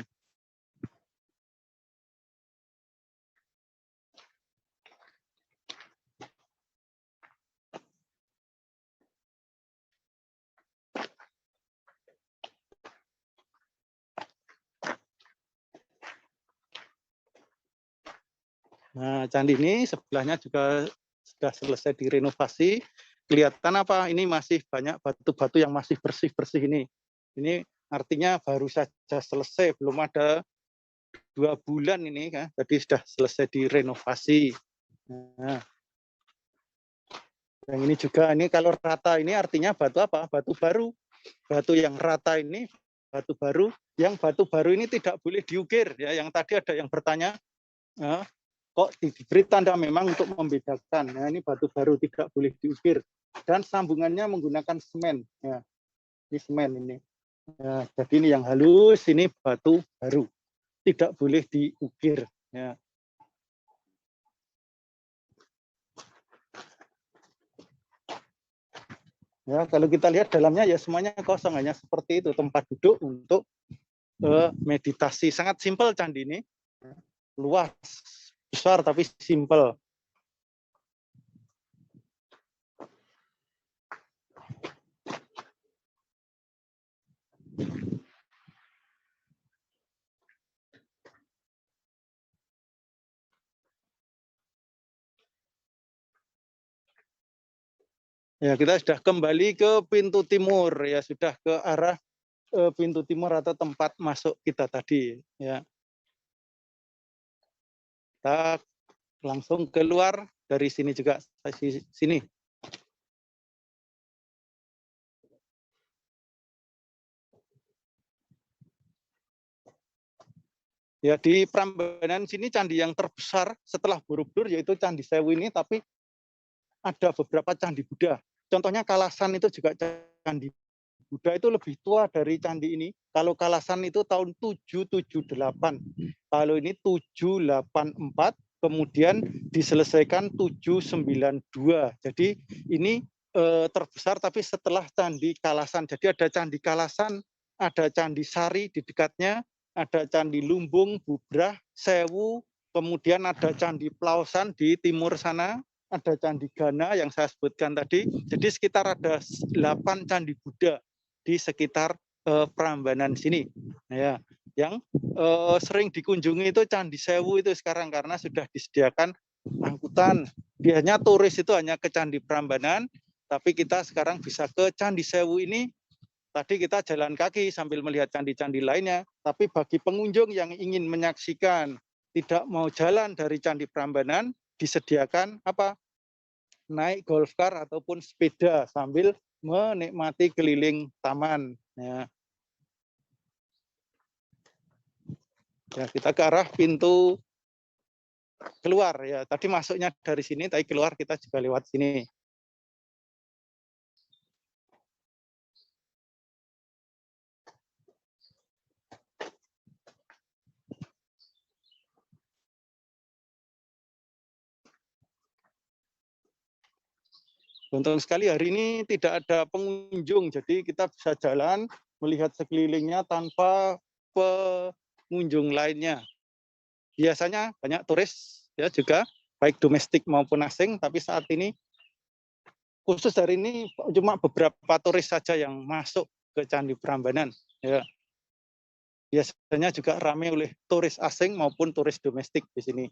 Nah, candi ini sebelahnya juga sudah selesai direnovasi. Kelihatan apa? Ini masih banyak batu-batu yang masih bersih-bersih ini. Ini artinya baru saja selesai, belum ada 2 bulan ini, kan? Jadi sudah selesai direnovasi. Nah, yang ini juga, ini kalau rata ini artinya batu apa? Batu baru. Batu yang rata ini batu baru. Yang batu baru ini tidak boleh diukir. Ya, yang tadi ada yang bertanya, kok diberi tanda memang untuk membedakan. Nah, ini batu baru tidak boleh diukir. Dan sambungannya menggunakan semen. Ya, ini semen ini. Ya, jadi ini yang halus, ini batu baru. Tidak boleh diukir. Ya. Ya, kalau kita lihat dalamnya ya semuanya kosong, hanya seperti itu, tempat duduk untuk meditasi. Sangat simpel candi ini. Luas, besar tapi simpel. Ya, kita sudah kembali ke pintu timur, ya, sudah ke arah pintu timur atau tempat masuk kita tadi, ya. Kita langsung keluar dari sini juga, sini. Ya, di Prambanan sini candi yang terbesar setelah Borobudur yaitu Candi Sewu ini, tapi ada beberapa candi Buddha. Contohnya Kalasan itu juga candi Buddha, itu lebih tua dari candi ini. Kalau Kalasan itu tahun 778. Kalau ini 784, kemudian diselesaikan 792. Jadi ini terbesar tapi setelah Candi Kalasan. Jadi ada Candi Kalasan, ada Candi Sari di dekatnya, ada Candi Lumbung, Bubrah, Sewu, kemudian ada Candi Plausan di timur sana, ada Candi Gana yang saya sebutkan tadi. Jadi sekitar ada 8 candi Buddha di sekitar Prambanan sini. Ya, yang sering dikunjungi itu Candi Sewu itu sekarang karena sudah disediakan angkutan. Biasanya turis itu hanya ke Candi Prambanan, tapi kita sekarang bisa ke Candi Sewu ini. Tadi kita jalan kaki sambil melihat candi-candi lainnya, tapi bagi pengunjung yang ingin menyaksikan, tidak mau jalan dari Candi Prambanan, disediakan apa? Naik golf car ataupun sepeda sambil menikmati keliling taman. Ya. Ya, kita ke arah pintu keluar ya. Tadi masuknya dari sini, tapi keluar kita juga lewat sini. Untung sekali hari ini tidak ada pengunjung, jadi kita bisa jalan melihat sekelilingnya tanpa pengunjung lainnya. Biasanya banyak turis ya juga, baik domestik maupun asing, tapi saat ini khusus hari ini cuma beberapa turis saja yang masuk ke Candi Prambanan. Ya. Biasanya juga ramai oleh turis asing maupun turis domestik di sini.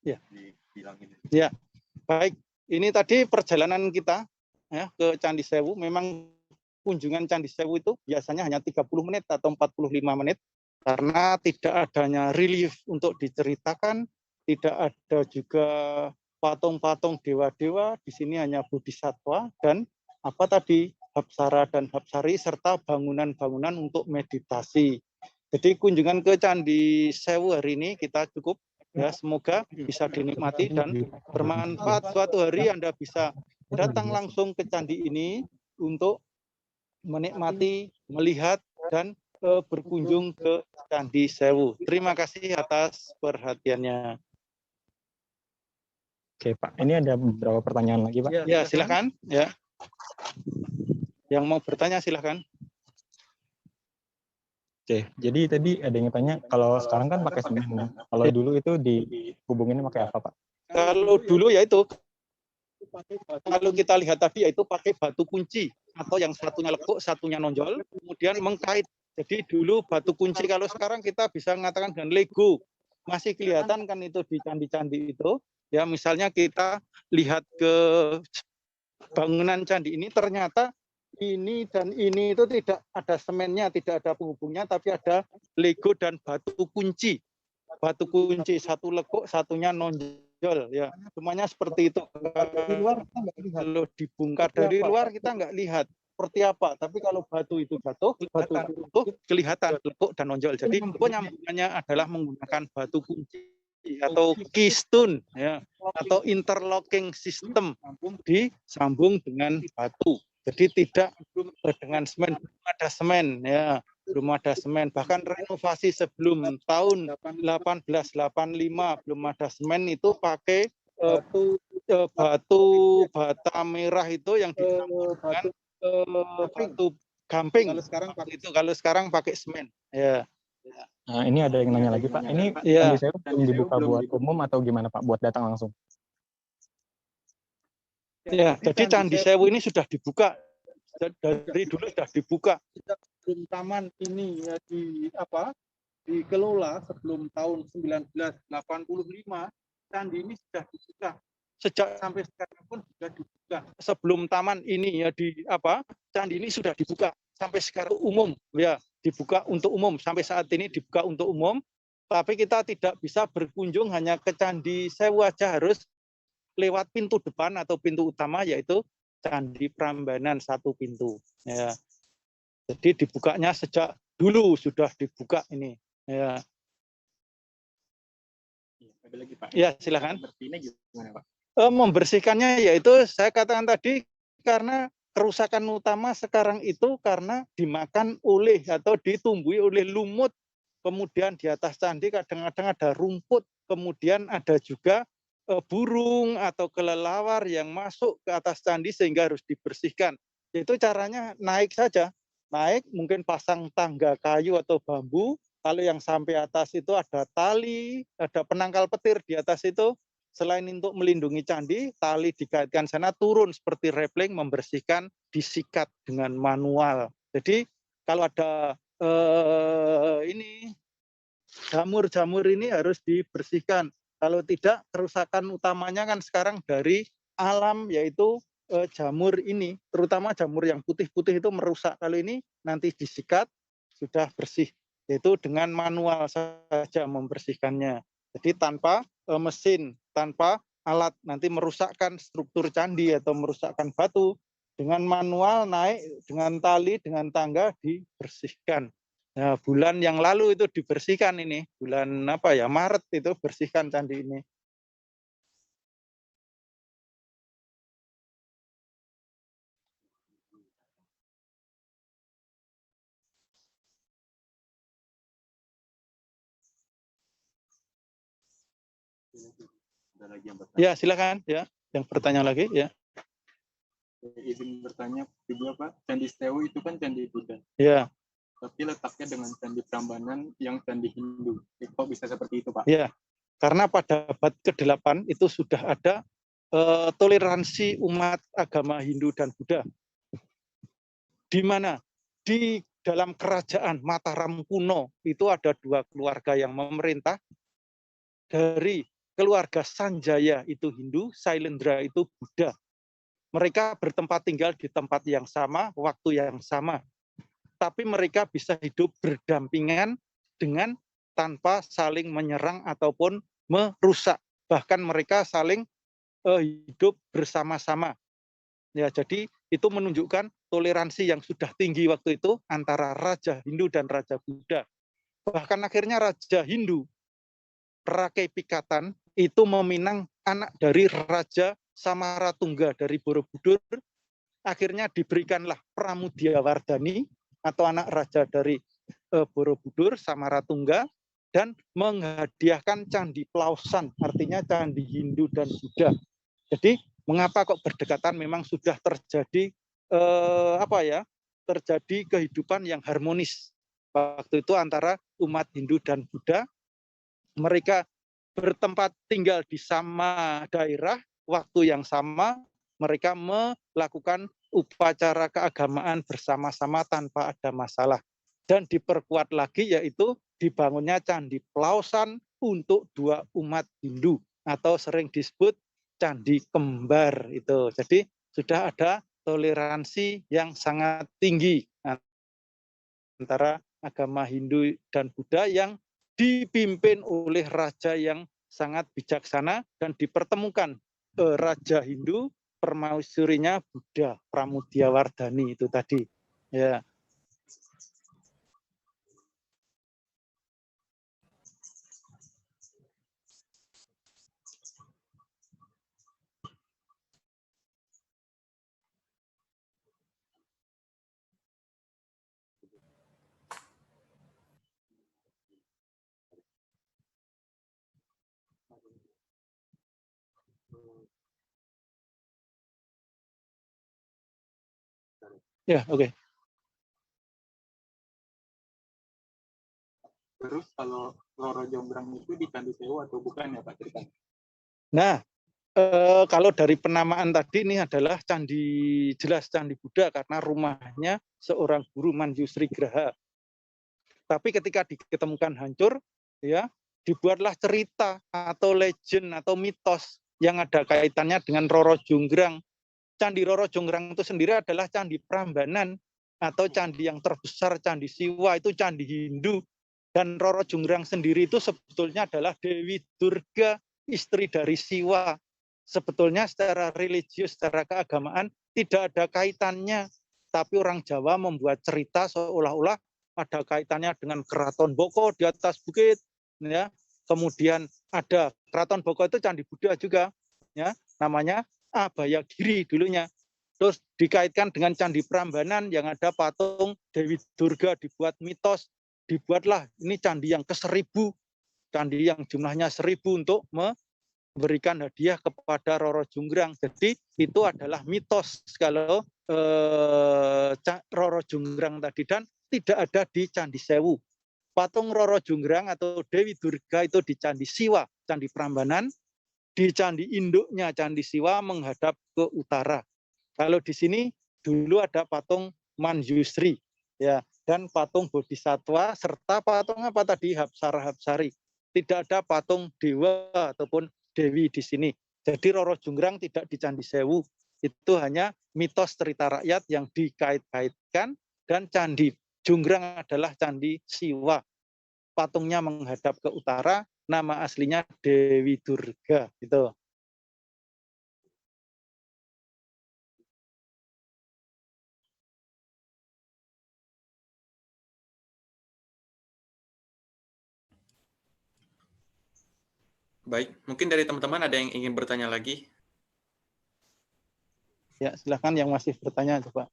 Ya. Ya, baik. Ini tadi perjalanan kita ya ke Candi Sewu. Memang kunjungan Candi Sewu itu biasanya hanya 30 menit atau 45 menit karena tidak adanya relief untuk diceritakan, tidak ada juga patung-patung dewa-dewa. Di sini hanya bodhisatwa dan apa tadi Hapsara dan Hapsari serta bangunan-bangunan untuk meditasi. Jadi kunjungan ke Candi Sewu hari ini kita cukup. Ya, semoga bisa dinikmati dan bermanfaat. Suatu hari Anda bisa datang langsung ke candi ini untuk menikmati, melihat, dan berkunjung ke Candi Sewu. Terima kasih atas perhatiannya. Oke Pak, ini ada beberapa pertanyaan lagi Pak. Ya, silakan. Ya. Yang mau bertanya silakan. Oke, jadi tadi ada yang tanya, kalau sekarang kan pakai semen, ya. Kalau dulu itu dihubunginnya pakai apa, Pak? Kalau dulu ya itu, kalau kita lihat tadi yaitu pakai batu kunci, atau yang satunya lekuk, satunya nonjol, kemudian mengkait. Jadi dulu batu kunci, kalau sekarang kita bisa mengatakan dengan Lego. Masih kelihatan kan itu di candi-candi itu. Ya, misalnya kita lihat ke bangunan candi ini, ternyata ini dan ini itu tidak ada semennya, tidak ada penghubungnya, tapi ada Lego dan batu kunci. Batu kunci, satu lekuk, satunya nonjol. Ya, semuanya seperti itu. Kalau dibongkar dari luar kita nggak lihat seperti apa, tapi kalau batu itu jatuh, batu itu kelihatan lekuk dan nonjol. Jadi penyambungannya adalah menggunakan batu kunci atau keystone, ya, atau interlocking system disambung dengan batu. Jadi tidak dengan semen, belum ada semen, ya, belum ada semen. Bahkan renovasi sebelum tahun 1885 belum ada semen itu pakai batu bata merah itu yang dicampur dengan batu gamping. Kalau sekarang pakai semen. Ya. Nah, ini ada yang nanya lagi Pak. Ini Candi Sewu belum dibuka buat umum atau gimana Pak? Buat datang langsung? Ya, jadi Candi Sewu ini sudah dibuka dari dulu sudah dibuka. Sebelum taman ini ya dikelola sebelum tahun 1985, candi ini sudah dibuka. Sejak sampai sekarang pun sudah dibuka. Sebelum taman ini ya candi ini sudah dibuka sampai sekarang umum ya, dibuka untuk umum sampai saat ini dibuka untuk umum. Tapi kita tidak bisa berkunjung hanya ke Candi Sewu aja, harus lewat pintu depan atau pintu utama, yaitu Candi Prambanan satu pintu. Ya. Jadi dibukanya sejak dulu sudah dibuka ini. Ya. Ada lagi Pak. Ya silakan. Bersihnya gimana Pak? Membersihkannya yaitu saya katakan tadi, karena kerusakan utama sekarang itu karena dimakan oleh atau ditumbuhi oleh lumut. Kemudian di atas candi kadang-kadang ada rumput, kemudian ada juga burung atau kelelawar yang masuk ke atas candi sehingga harus dibersihkan. Itu caranya naik saja, naik mungkin pasang tangga kayu atau bambu, lalu yang sampai atas itu ada tali, ada penangkal petir di atas itu. Selain untuk melindungi candi, tali dikaitkan sana, turun seperti rappelling, membersihkan, disikat dengan manual. Jadi kalau ada ini jamur-jamur ini harus dibersihkan. Kalau tidak, kerusakan utamanya kan sekarang dari alam, yaitu jamur ini, terutama jamur yang putih-putih itu merusak. Kalau ini nanti disikat, sudah bersih, yaitu dengan manual saja membersihkannya. Jadi tanpa mesin, tanpa alat, nanti merusakkan struktur candi atau merusakkan batu. Dengan manual naik, dengan tali, dengan tangga dibersihkan. Nah, bulan yang lalu itu dibersihkan ini, bulan apa ya, Maret itu bersihkan candi ini. Ada lagi yang bertanya. Ya, silakan ya, yang bertanya lagi ya. Izin bertanya juga Pak, Candi Sewu itu kan candi Buddha. Ya. Tapi letaknya dengan Candi Prambanan yang candi Hindu. Kok bisa seperti itu Pak? Ya, karena pada abad ke-8 itu sudah ada toleransi umat agama Hindu dan Buddha. Di mana? Di dalam kerajaan Mataram kuno itu ada dua keluarga yang memerintah. Dari keluarga Sanjaya itu Hindu, Sailendra itu Buddha. Mereka bertempat tinggal di tempat yang sama, waktu yang sama. Tapi mereka bisa hidup berdampingan dengan tanpa saling menyerang ataupun merusak. Bahkan mereka saling hidup bersama-sama. Ya, jadi itu menunjukkan toleransi yang sudah tinggi waktu itu antara Raja Hindu dan Raja Buddha. Bahkan akhirnya Raja Hindu, Rakai Pikatan, itu meminang anak dari Raja Samaratungga dari Borobudur. Akhirnya diberikanlah Pramudiawardhani atau anak raja dari Borobudur, Samaratungga, dan menghadiahkan Candi Plausan, artinya Candi Hindu dan Buddha. Jadi mengapa kok berdekatan? Memang sudah terjadi terjadi kehidupan yang harmonis waktu itu antara umat Hindu dan Buddha. Mereka bertempat tinggal di sama daerah, waktu yang sama, mereka melakukan upacara keagamaan bersama-sama tanpa ada masalah. Dan diperkuat lagi yaitu dibangunnya Candi Plausan untuk dua umat Hindu atau sering disebut Candi Kembar itu. Jadi sudah ada toleransi yang sangat tinggi antara agama Hindu dan Buddha yang dipimpin oleh raja yang sangat bijaksana dan dipertemukan Raja Hindu, permaisurinya Buddha, Pramudiawardhani itu tadi. Ya. Ya, oke. Terus kalau Roro Jonggrang itu di Candi Sewu atau bukan ya Pak ceritanya? Nah, kalau dari penamaan tadi ini adalah jelas Candi Buddha karena rumahnya seorang guru Manjusri Graha. Tapi ketika diketemukan hancur, ya dibuatlah cerita atau legend atau mitos yang ada kaitannya dengan Roro Jonggrang. Candi Roro Jonggrang itu sendiri adalah candi Prambanan atau candi yang terbesar, Candi Siwa, itu candi Hindu. Dan Roro Jonggrang sendiri itu sebetulnya adalah Dewi Durga, istri dari Siwa. Sebetulnya secara religius, secara keagamaan tidak ada kaitannya. Tapi orang Jawa membuat cerita seolah-olah ada kaitannya dengan Keraton Boko di atas bukit. Ya. Kemudian ada Keraton Boko itu Candi Buddha juga. Ya, namanya Abayagiri dulunya. Terus dikaitkan dengan Candi Prambanan yang ada patung Dewi Durga, dibuat mitos. Dibuatlah ini candi yang ke-1000, candi yang jumlahnya 1000 untuk memberikan hadiah kepada Roro Jonggrang. Jadi itu adalah mitos kalau Roro Jonggrang tadi, dan tidak ada di Candi Sewu. Patung Roro Jonggrang atau Dewi Durga itu di Candi Siwa, Candi Prambanan, di candi induknya Candi Siwa menghadap ke utara. Kalau di sini dulu ada patung Manjusri, ya, dan patung Bodhisatwa serta patung apa tadi Hapsara-Hapsari. Tidak ada patung dewa ataupun dewi di sini. Jadi Roro Jonggrang tidak di Candi Sewu. Itu hanya mitos cerita rakyat yang dikait-kaitkan, dan Candi Jonggrang adalah Candi Siwa. Patungnya menghadap ke utara, nama aslinya Dewi Durga. Gitu. Baik, mungkin dari teman-teman ada yang ingin bertanya lagi? Ya, silakan yang masih bertanya coba.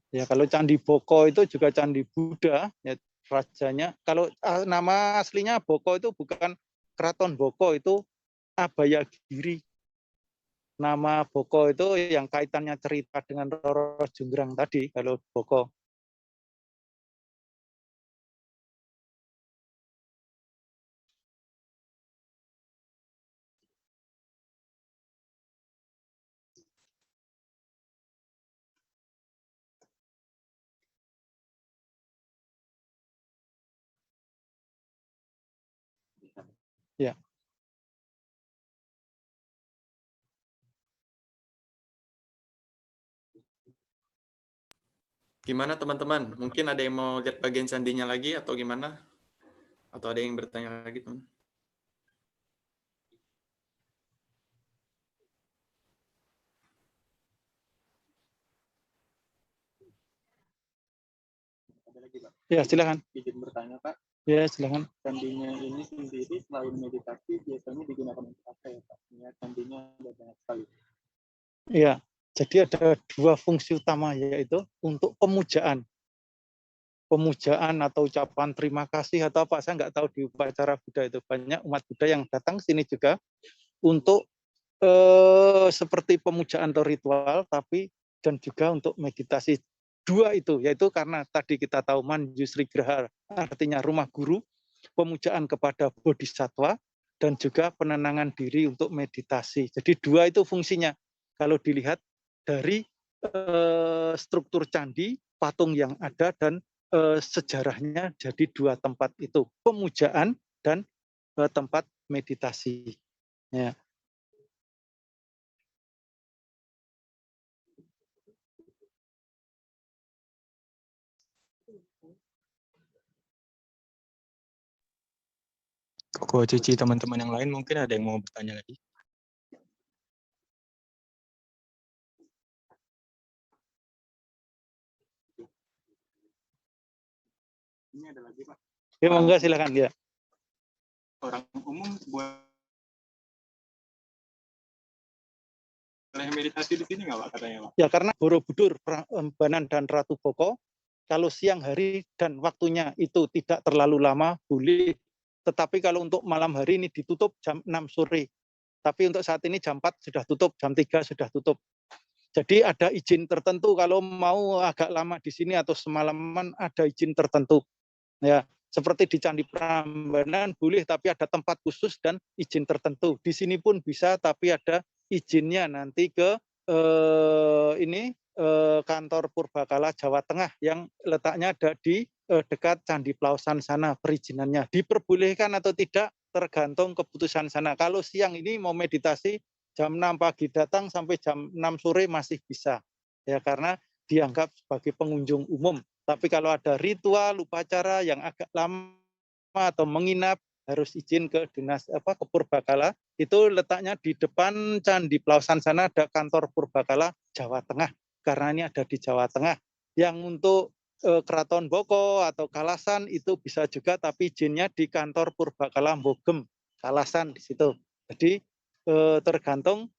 Ya, kalau Candi Boko itu juga Candi Buddha, ya, rajanya. Kalau nama aslinya Boko itu bukan Keraton Boko, itu Abayagiri. Nama Boko itu yang kaitannya cerita dengan Roro Jonggrang tadi, kalau Boko. Ya. Gimana teman-teman? Mungkin ada yang mau lihat bagian sandinya lagi atau gimana? Atau ada yang bertanya lagi, teman? Ya, silakan. Izin bertanya, Pak. Ya, silakan. Candinya ini sendiri selain meditasi biasanya digunakan untuk apa ya, Pak? Ya, candinya ada banyak sekali. Iya, jadi ada dua fungsi utama, yaitu untuk pemujaan. Pemujaan atau ucapan terima kasih atau apa, saya nggak tahu di upacara Buddha itu. Banyak umat Buddha yang datang sini juga untuk seperti pemujaan atau ritual, tapi dan juga untuk meditasi. Dua itu, yaitu karena tadi kita tahu Manjusri Graha artinya rumah guru, pemujaan kepada Bodhisatwa, dan juga penenangan diri untuk meditasi. Jadi dua itu fungsinya. Kalau dilihat dari struktur candi, patung yang ada, dan sejarahnya, jadi dua tempat itu, pemujaan dan tempat meditasi. Ya. Koko Cici, teman-teman yang lain mungkin ada yang mau bertanya lagi. Ini ada lagi, Pak. Ya, monggo silakan ya. Orang umum boleh meditasi di sini nggak, Pak, katanya, Pak? Ya, karena Borobudur, Prambanan, dan Ratu Boko, kalau siang hari dan waktunya itu tidak terlalu lama, boleh. Tetapi kalau untuk malam hari ini ditutup jam 6 sore. Tapi untuk saat ini jam 4 sudah tutup, jam 3 sudah tutup. Jadi ada izin tertentu kalau mau agak lama di sini atau semalaman, ada izin tertentu. Ya, seperti di Candi Prambanan boleh, tapi ada tempat khusus dan izin tertentu. Di sini pun bisa, tapi ada izinnya nanti ke kantor Purbakala Jawa Tengah yang letaknya ada di dekat Candi Plausan sana. Perizinannya diperbolehkan atau tidak tergantung keputusan sana. Kalau siang ini mau meditasi jam 6 pagi datang sampai jam 6 sore masih bisa. Ya, karena dianggap sebagai pengunjung umum. Tapi kalau ada ritual upacara yang agak lama atau menginap, harus izin ke dinas ke Purbakala. Itu letaknya di depan Candi Plausan sana ada kantor Purbakala Jawa Tengah, karena ini ada di Jawa Tengah. Yang untuk Keraton Boko atau Kalasan itu bisa juga, tapi izinnya di kantor Purbakala Bogem Kalasan di situ. Jadi tergantung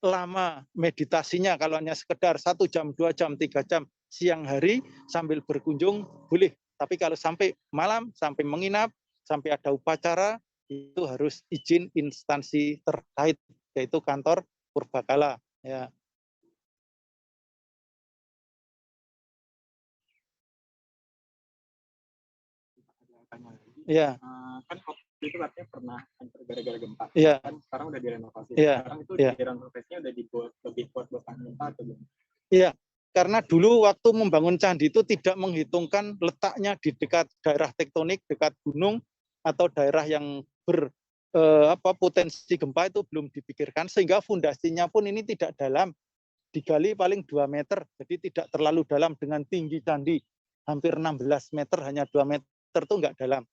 lama meditasinya. Kalau hanya sekedar 1 jam, 2 jam, 3 jam siang hari sambil berkunjung boleh. Tapi kalau sampai malam, sampai menginap, sampai ada upacara, itu harus izin instansi terkait, yaitu kantor Purbakala. Ya. Ya. Kan waktu itu katanya pernah hancur gara-gara gempa. Ya. Kan sekarang udah direnovasi. Ya. Sekarang itu ya. direnovasinya udah dibuat lebih kuat buat gempa atau gimana? Iya, karena dulu waktu membangun candi itu tidak menghitungkan letaknya di dekat daerah tektonik, dekat gunung atau daerah yang potensi gempa itu belum dipikirkan, sehingga fondasinya pun ini tidak dalam, digali paling 2 meter, jadi tidak terlalu dalam. Dengan tinggi candi hampir 16 meter, hanya 2 meter itu enggak dalam.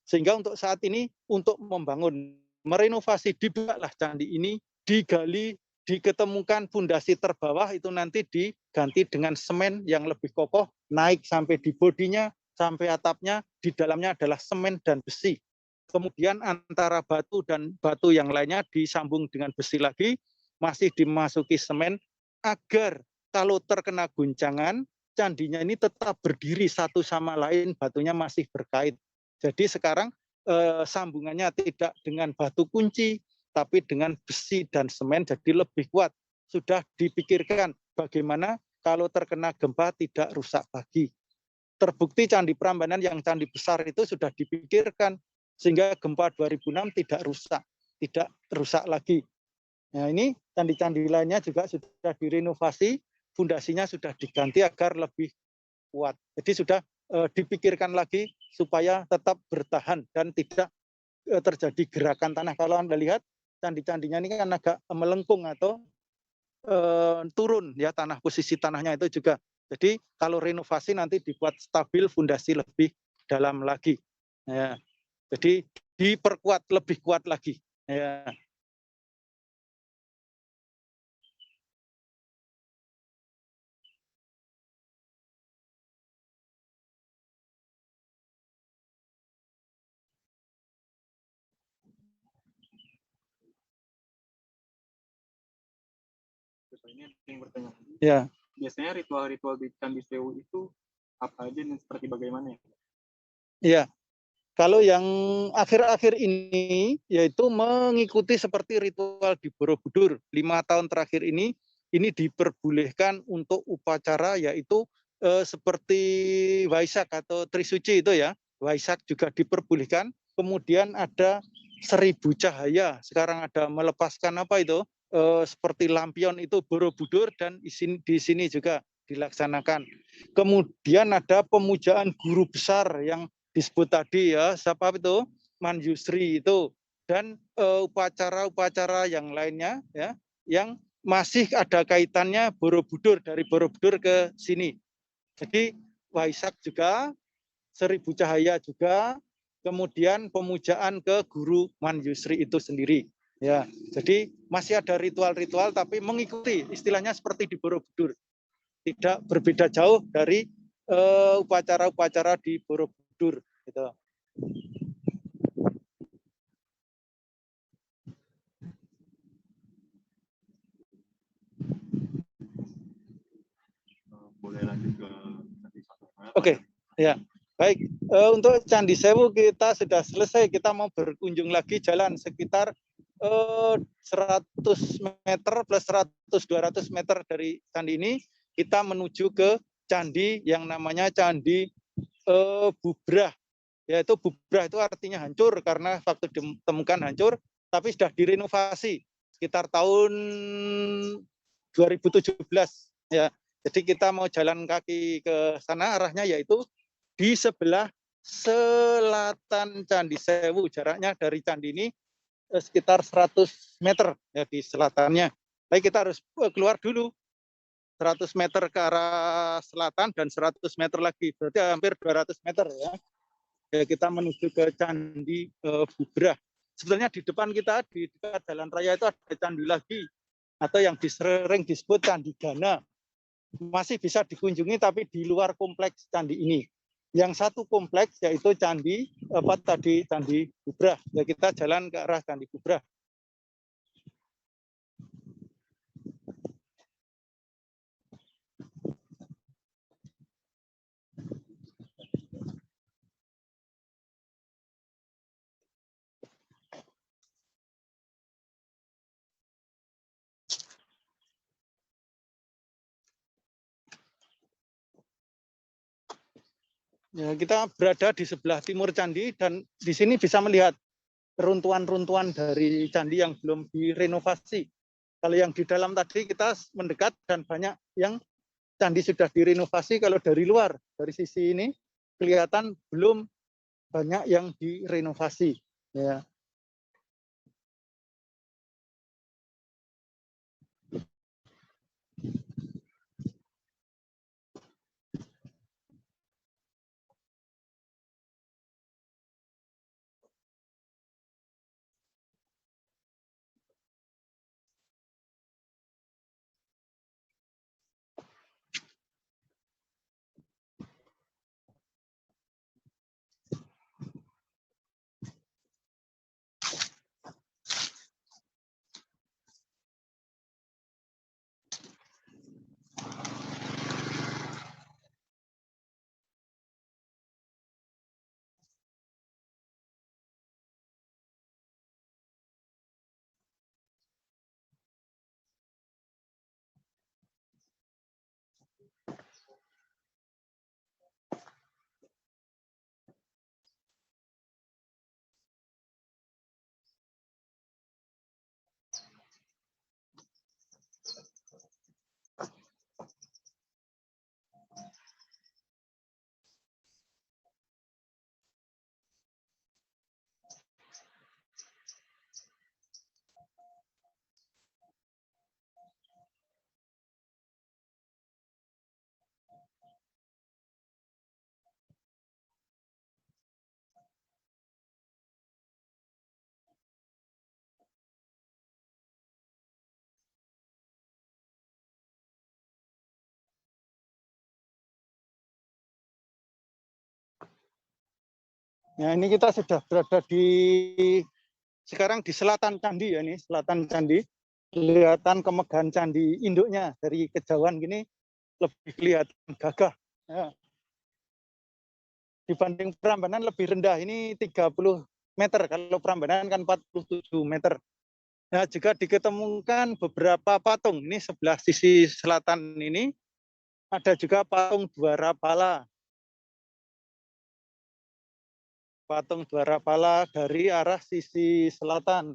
Sehingga untuk saat ini, untuk membangun, merenovasi, dibuatlah candi ini, digali, diketemukan fondasi terbawah itu nanti diganti dengan semen yang lebih kokoh, naik sampai di bodinya, sampai atapnya, di dalamnya adalah semen dan besi. Kemudian antara batu dan batu yang lainnya disambung dengan besi lagi, masih dimasuki semen, agar kalau terkena guncangan, candinya ini tetap berdiri satu sama lain, batunya masih berkait. Jadi sekarang sambungannya tidak dengan batu kunci, tapi dengan besi dan semen, jadi lebih kuat. Sudah dipikirkan bagaimana kalau terkena gempa tidak rusak lagi. Terbukti Candi Prambanan yang candi besar itu sudah dipikirkan, sehingga gempa 2006 tidak rusak lagi. Nah, ini candi-candi lainnya juga sudah direnovasi, fondasinya sudah diganti agar lebih kuat. Jadi sudah dipikirkan lagi supaya tetap bertahan dan tidak terjadi gerakan tanah. Kalau Anda lihat candi-candinya ini kan agak melengkung atau turun ya, posisi tanahnya itu juga. Jadi kalau renovasi nanti dibuat stabil, fondasi lebih dalam lagi. Ya. Jadi diperkuat, lebih kuat lagi. Ya. Ini yang bertanya. Ya. Biasanya ritual-ritual di Candi Sewu itu apa aja dan seperti bagaimana ya? Iya. Kalau yang akhir-akhir ini yaitu mengikuti seperti ritual di Borobudur. 5 tahun terakhir ini diperbolehkan untuk upacara, yaitu seperti Waisak atau Trisuci itu ya. Waisak juga diperbolehkan. Kemudian ada 1000 cahaya. Sekarang ada melepaskan apa itu? Seperti lampion itu Borobudur, dan di sini juga dilaksanakan. Kemudian ada pemujaan guru besar yang disebut tadi ya, siapa itu? Manjusri itu, dan upacara-upacara yang lainnya ya, yang masih ada kaitannya Borobudur, dari Borobudur ke sini. Jadi Waisak juga, 1000 cahaya juga, kemudian pemujaan ke guru Manjusri itu sendiri. Ya, jadi masih ada ritual-ritual tapi mengikuti istilahnya seperti di Borobudur. Tidak berbeda jauh dari upacara-upacara di Borobudur gitu. Boleh lanjut ke Oke, ya. Baik, untuk Candi Sewu kita sudah selesai. Kita mau berkunjung lagi, jalan sekitar 100 meter plus 100-200 meter dari candi ini, kita menuju ke candi yang namanya Candi Bubrah. Yaitu Bubrah itu artinya hancur, karena waktu ditemukan hancur, tapi sudah direnovasi sekitar tahun 2017 ya. Jadi kita mau jalan kaki ke sana, arahnya yaitu di sebelah selatan Candi Sewu. Jaraknya dari candi ini sekitar 100 meter ya di selatannya. Baik, kita harus keluar dulu 100 meter ke arah selatan dan 100 meter lagi, berarti hampir 200 meter ya. Ya, kita menuju ke Candi Bubrah. Sebenarnya di depan kita di dekat jalan raya itu ada candi lagi atau yang sering disebut Candi Gana. Masih bisa dikunjungi tapi di luar kompleks candi ini. Yang satu kompleks yaitu Candi Candi Bubrah. Ya, kita jalan ke arah Candi Bubrah. Ya, kita berada di sebelah timur candi dan di sini bisa melihat runtuhan-runtuhan dari candi yang belum direnovasi. Kalau yang di dalam tadi kita mendekat dan banyak yang candi sudah direnovasi. Kalau dari luar, dari sisi ini kelihatan belum banyak yang direnovasi. Ya. Nah, ini kita sudah berada sekarang di selatan candi ya, ini selatan candi. Kelihatan kemegahan candi induknya dari kejauhan gini lebih kelihatan gagah. Ya. Dibanding Prambanan lebih rendah, ini 30 meter, kalau Prambanan kan 47 meter. Nah, juga diketemukan beberapa patung. Ini sebelah sisi selatan ini ada juga patung Dwarapala. Patung Dwarapala dari arah sisi selatan.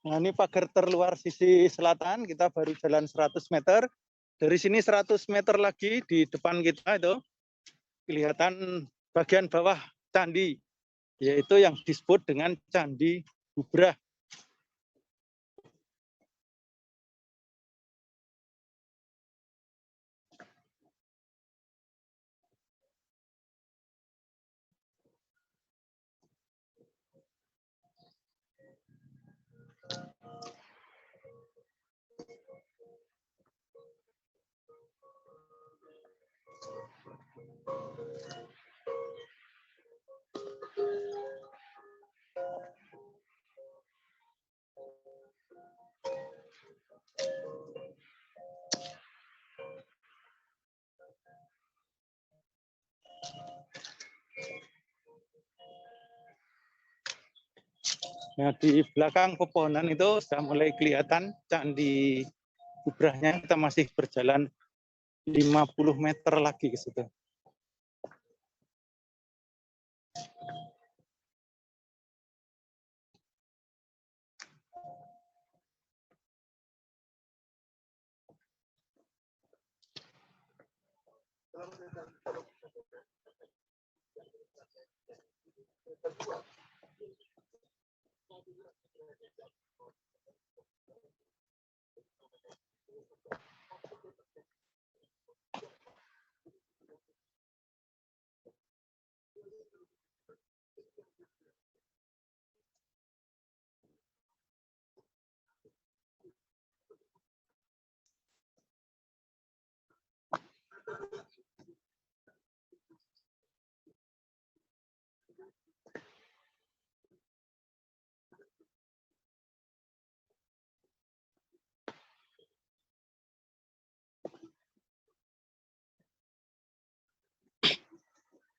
Nah, ini pagar terluar sisi selatan, kita baru jalan 100 meter. Dari sini 100 meter lagi di depan kita itu kelihatan bagian bawah candi, yaitu yang disebut dengan Candi Bubrah. Nah, di belakang pepohonan itu sudah mulai kelihatan Candi Bubrahnya. Kita masih berjalan 50 meter lagi ke situ.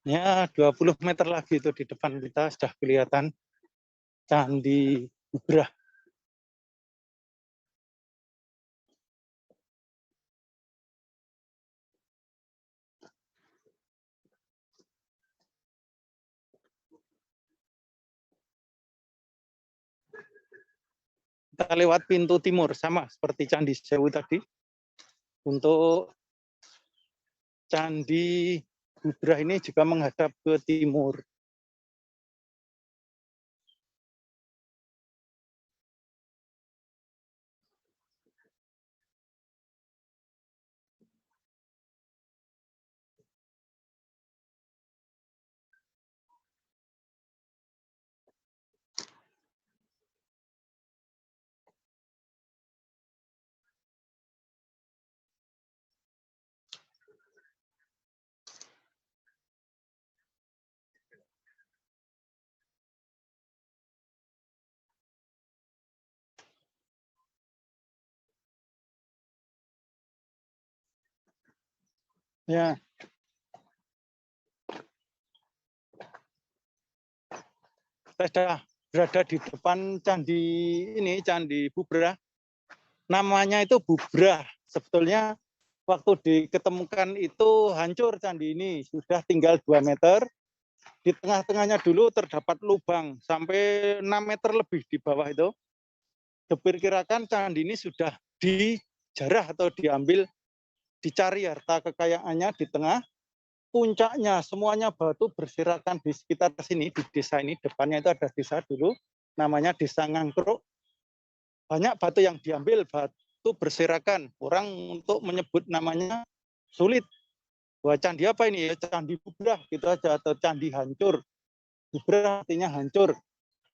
Ya, 20 meter lagi itu di depan kita sudah kelihatan Candi Bubrah. Kita lewat pintu timur, sama seperti Candi Sewu tadi. Untuk Candi Bubrah ini juga menghadap ke timur. Ya. Kita sudah berada di depan candi ini, Candi Bubrah. Namanya itu Bubrah. Sebetulnya waktu diketemukan itu hancur candi ini, sudah tinggal 2 meter. Di tengah-tengahnya dulu terdapat lubang sampai 6 meter lebih di bawah itu. Diperkirakan candi ini sudah dijarah atau diambil, dicari harta kekayaannya di tengah. Puncaknya semuanya batu berserakan di sekitar sini, di desa ini. Depannya itu ada desa dulu, namanya Desa Ngangkruk. Banyak batu yang diambil, batu berserakan. Orang untuk menyebut namanya sulit. Wah, candi apa ini? Ya, Candi Bubrah gitu aja, atau candi hancur. Bubrah artinya hancur.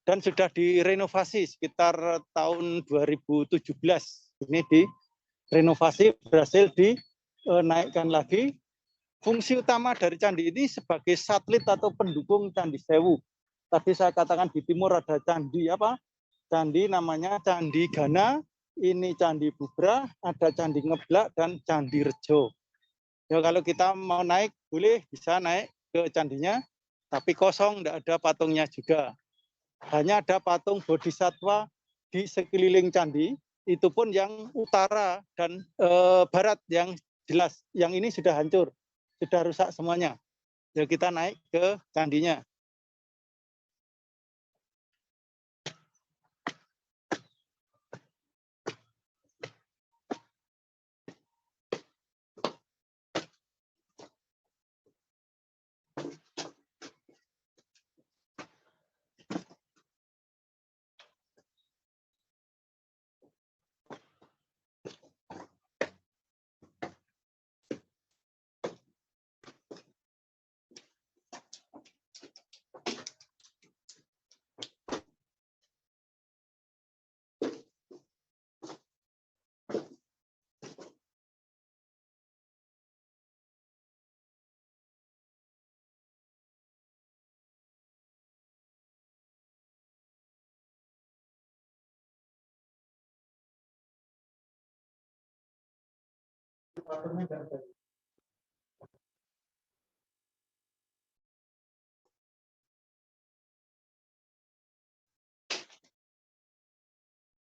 Dan sudah direnovasi sekitar tahun 2017. Ini direnovasi, berhasil dinaikkan lagi. Fungsi utama dari candi ini sebagai satelit atau pendukung Candi Sewu. Tadi saya katakan di timur ada candi apa? Candi namanya Candi Gana, ini Candi Bubrah, ada Candi Ngeblak dan Candi Rejo. Ya, kalau kita mau naik boleh bisa naik ke candinya, tapi kosong, tidak ada patungnya juga. Hanya ada patung Bodhisatwa di sekeliling candi, itu pun yang utara dan barat yang jelas. Yang ini sudah hancur. Sudah rusak semuanya. Ya, kita naik ke candinya.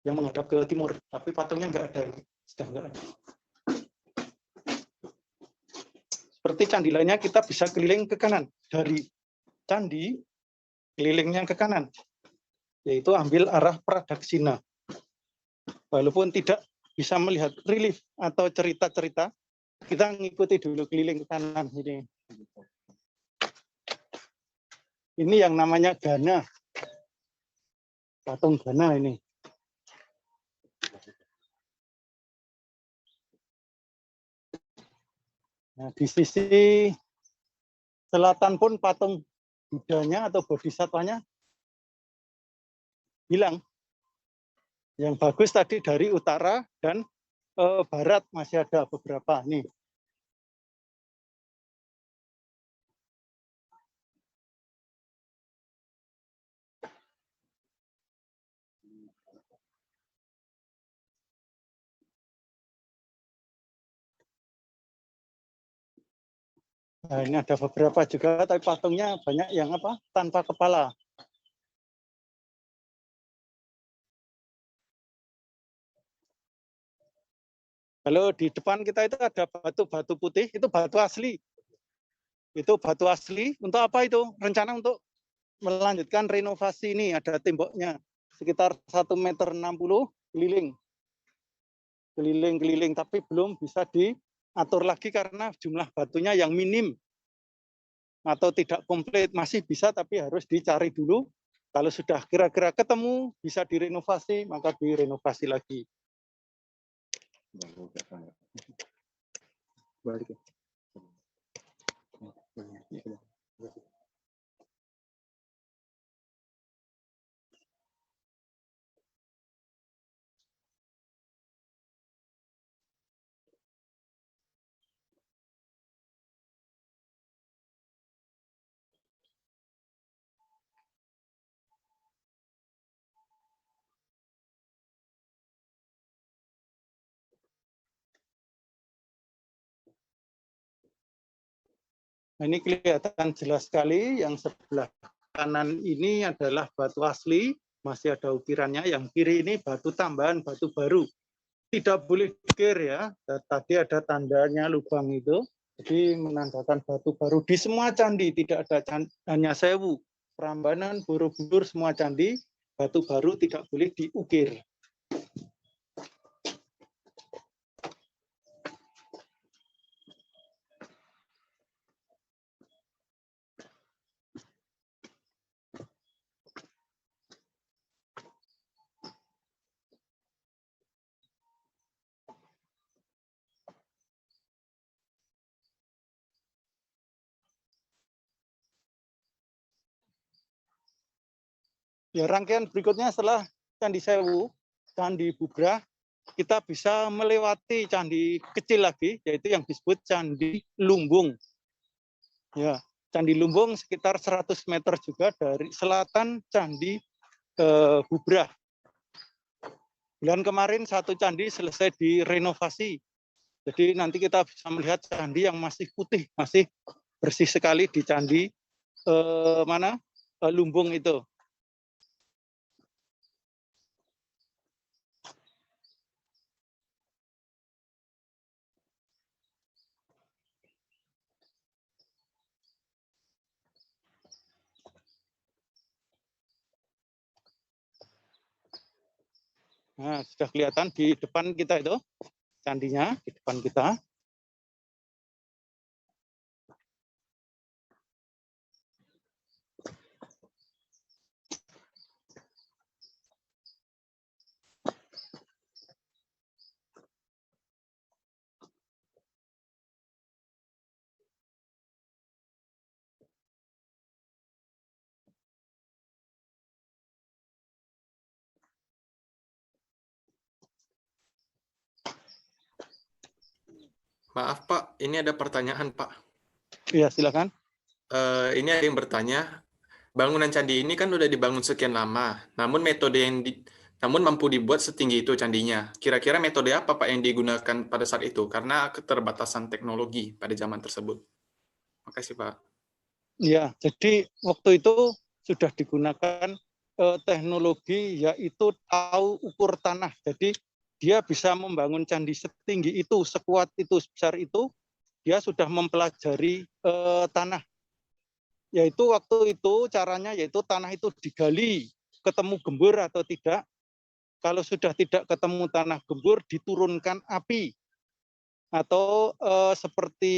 Yang menghadap ke timur, tapi patungnya nggak ada, sudah nggak ada. Seperti candi lainnya, kita bisa keliling ke kanan. Dari candi, kelilingnya ke kanan, yaitu ambil arah Pradaksina. Walaupun tidak bisa melihat relief atau cerita-cerita, kita ngikuti dulu keliling ke kanan ini. Ini yang namanya Gana. Patung Gana ini. Nah, di sisi selatan pun patung Budanya atau Bodhisatwanya hilang. Yang bagus tadi dari utara dan barat masih ada beberapa nih. Nah, ini ada beberapa juga, tapi patungnya banyak yang apa? Tanpa kepala. Kalau di depan kita itu ada batu-batu putih, itu batu asli. Itu batu asli, untuk apa itu? Rencana untuk melanjutkan renovasi ini, ada temboknya. Sekitar 1,60 meter keliling. Keliling-keliling, tapi belum bisa diatur lagi karena jumlah batunya yang minim. Atau tidak komplit, masih bisa tapi harus dicari dulu. Kalau sudah kira-kira ketemu, bisa direnovasi, maka direnovasi lagi. Balik. Nah, ini kelihatan jelas sekali, yang sebelah kanan ini adalah batu asli, masih ada ukirannya, yang kiri ini batu tambahan, batu baru. Tidak boleh dikir ya, tadi ada tandanya lubang itu, jadi menandakan batu baru di semua candi, tidak ada hanya Sewu, Prambanan, Borobudur, semua candi, batu baru tidak boleh diukir. Ya, rangkaian berikutnya setelah Candi Sewu, Candi Bubrah, kita bisa melewati candi kecil lagi, yaitu yang disebut Candi Lumbung. Ya, Candi Lumbung sekitar 100 meter juga dari selatan Candi Bubrah. Bulan kemarin satu candi selesai direnovasi. Jadi nanti kita bisa melihat candi yang masih putih, masih bersih sekali di Candi Lumbung itu. Nah, sudah kelihatan di depan kita itu, candinya di depan kita. Maaf Pak, ini ada pertanyaan Pak. Iya, silakan. Ini ada yang bertanya, bangunan candi ini kan udah dibangun sekian lama, namun namun mampu dibuat setinggi itu candinya. Kira-kira metode apa Pak yang digunakan pada saat itu? Karena keterbatasan teknologi pada zaman tersebut. Makasih Pak. Ya, jadi waktu itu sudah digunakan teknologi, yaitu tahu ukur tanah. Jadi dia bisa membangun candi setinggi itu, sekuat itu, sebesar itu, dia sudah mempelajari tanah. Yaitu waktu itu caranya, yaitu tanah itu digali, ketemu gembur atau tidak. Kalau sudah tidak ketemu tanah gembur, diturunkan api. Atau seperti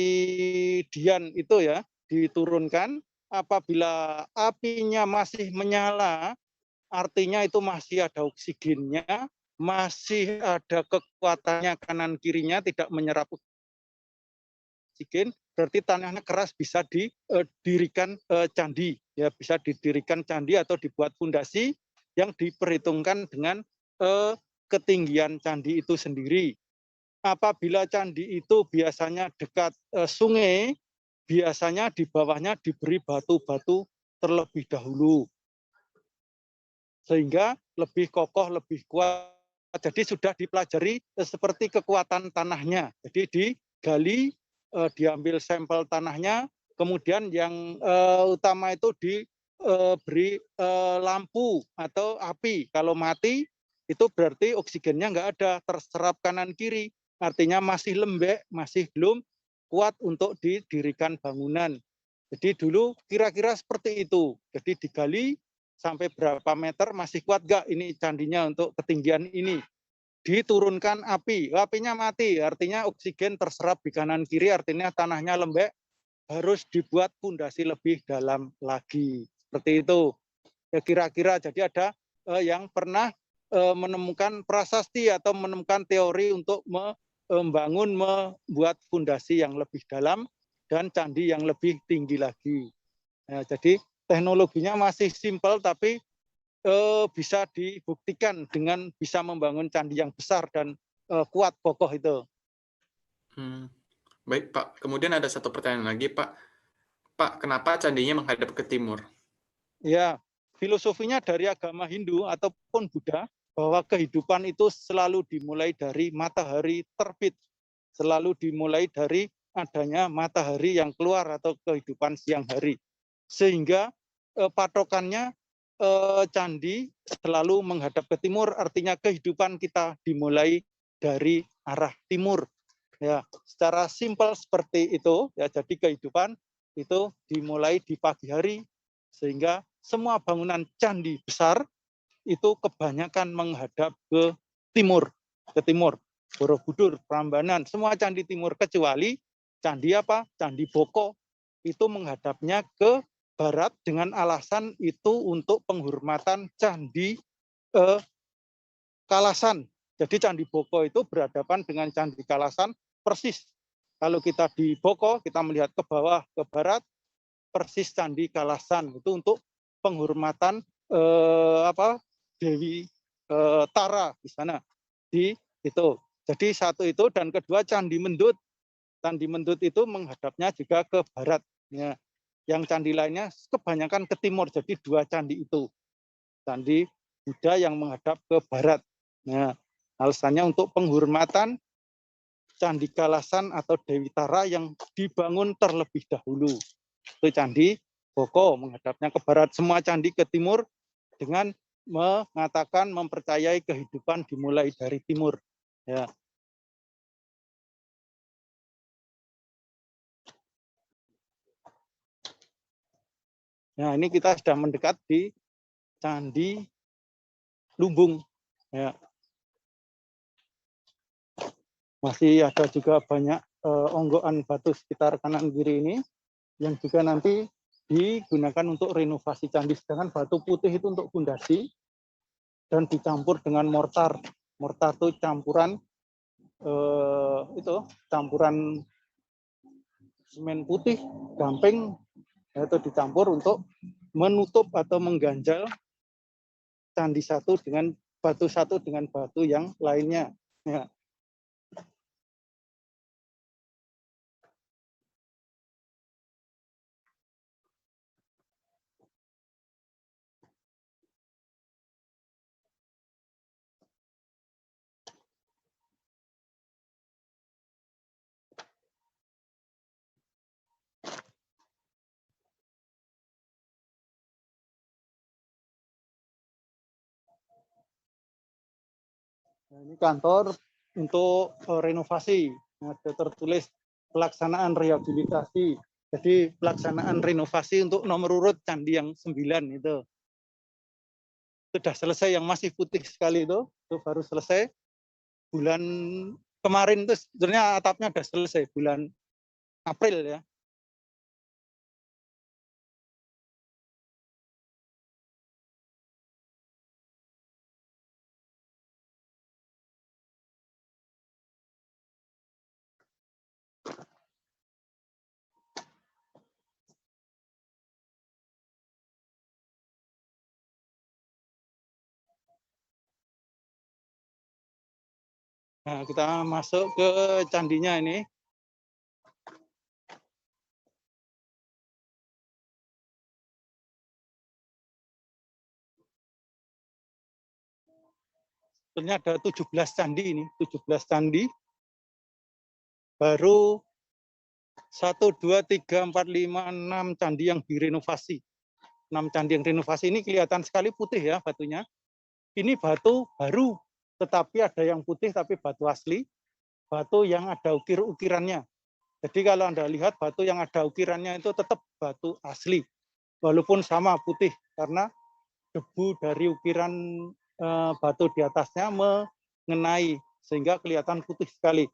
Dian itu ya, diturunkan. Apabila apinya masih menyala, artinya itu masih ada oksigennya, masih ada kekuatannya kanan kirinya, tidak menyerap oksigen, berarti tanahnya keras, bisa didirikan candi, ya bisa didirikan candi atau dibuat fondasi yang diperhitungkan dengan ketinggian candi itu sendiri. Apabila candi itu biasanya dekat sungai, biasanya di bawahnya diberi batu-batu terlebih dahulu, sehingga lebih kokoh, lebih kuat. Jadi sudah dipelajari seperti kekuatan tanahnya. Jadi digali, diambil sampel tanahnya, kemudian yang utama itu diberi lampu atau api. Kalau mati, itu berarti oksigennya nggak ada, terserap kanan kiri. Artinya masih lembek, masih belum kuat untuk didirikan bangunan. Jadi dulu kira-kira seperti itu. Jadi digali sampai berapa meter, masih kuat nggak ini candinya untuk ketinggian ini. Diturunkan api, apinya mati, artinya oksigen terserap di kanan kiri, artinya tanahnya lembek, harus dibuat fondasi lebih dalam lagi. Seperti itu. Ya, kira-kira jadi ada yang pernah menemukan prasasti atau menemukan teori untuk membangun, membuat fondasi yang lebih dalam dan candi yang lebih tinggi lagi. Nah, jadi teknologinya masih simpel, tapi bisa dibuktikan dengan bisa membangun candi yang besar dan kuat kokoh itu. Baik Pak, kemudian ada satu pertanyaan lagi Pak. Pak, kenapa candinya menghadap ke timur? Ya, filosofinya dari agama Hindu ataupun Buddha, bahwa kehidupan itu selalu dimulai dari matahari terbit, selalu dimulai dari adanya matahari yang keluar atau kehidupan siang hari. Sehingga patokannya candi selalu menghadap ke timur, artinya kehidupan kita dimulai dari arah timur. Ya, secara simpel seperti itu, ya, jadi kehidupan itu dimulai di pagi hari, sehingga semua bangunan candi besar itu kebanyakan menghadap ke timur, Borobudur, Prambanan, semua candi timur, kecuali candi apa? Candi Boko itu menghadapnya ke barat dengan alasan itu untuk penghormatan candi Kalasan. Jadi candi Boko itu berhadapan dengan candi Kalasan persis. Kalau kita di Boko, kita melihat ke bawah, ke barat, persis candi Kalasan. Itu untuk penghormatan Dewi Tara di sana. Di itu. Jadi satu itu, dan kedua Candi Mendut. Candi Mendut itu menghadapnya juga ke barat. Ya. Yang candi lainnya kebanyakan ke timur. Jadi dua candi itu. Candi Buddha yang menghadap ke barat. Nah, alasannya untuk penghormatan Candi Kalasan atau Dewi Tara yang dibangun terlebih dahulu. Itu Candi Boko menghadapnya ke barat, semua candi ke timur dengan mengatakan mempercayai kehidupan dimulai dari timur. Ya. Nah, ini kita sudah mendekat di Candi Lumbung. Ya. Masih ada juga banyak onggokan batu sekitar kanan kiri ini yang juga nanti digunakan untuk renovasi candi. Sedangkan batu putih itu untuk fondasi dan dicampur dengan mortar. Mortar itu campuran campuran semen putih, gamping, itu dicampur untuk menutup atau mengganjal candi satu dengan batu yang lainnya. Ya. Nah, ini kantor untuk renovasi. Ada tertulis pelaksanaan rehabilitasi. Jadi pelaksanaan renovasi untuk nomor urut candi yang 9 itu. Sudah selesai, yang masih putih sekali itu baru selesai bulan kemarin, itu sebenarnya atapnya sudah selesai bulan April ya. Nah, kita masuk ke candinya ini. Sebenarnya ada 17 candi ini, 17 candi. Baru 1, 2, 3, 4, 5, 6 candi yang direnovasi. 6 candi yang renovasi ini kelihatan sekali putih ya batunya. Ini batu baru, tetapi ada yang putih tapi batu asli. Batu yang ada ukir-ukirannya. Jadi kalau Anda lihat batu yang ada ukirannya itu tetap batu asli. Walaupun sama putih, karena debu dari ukiran batu di atasnya mengenai, sehingga kelihatan putih sekali.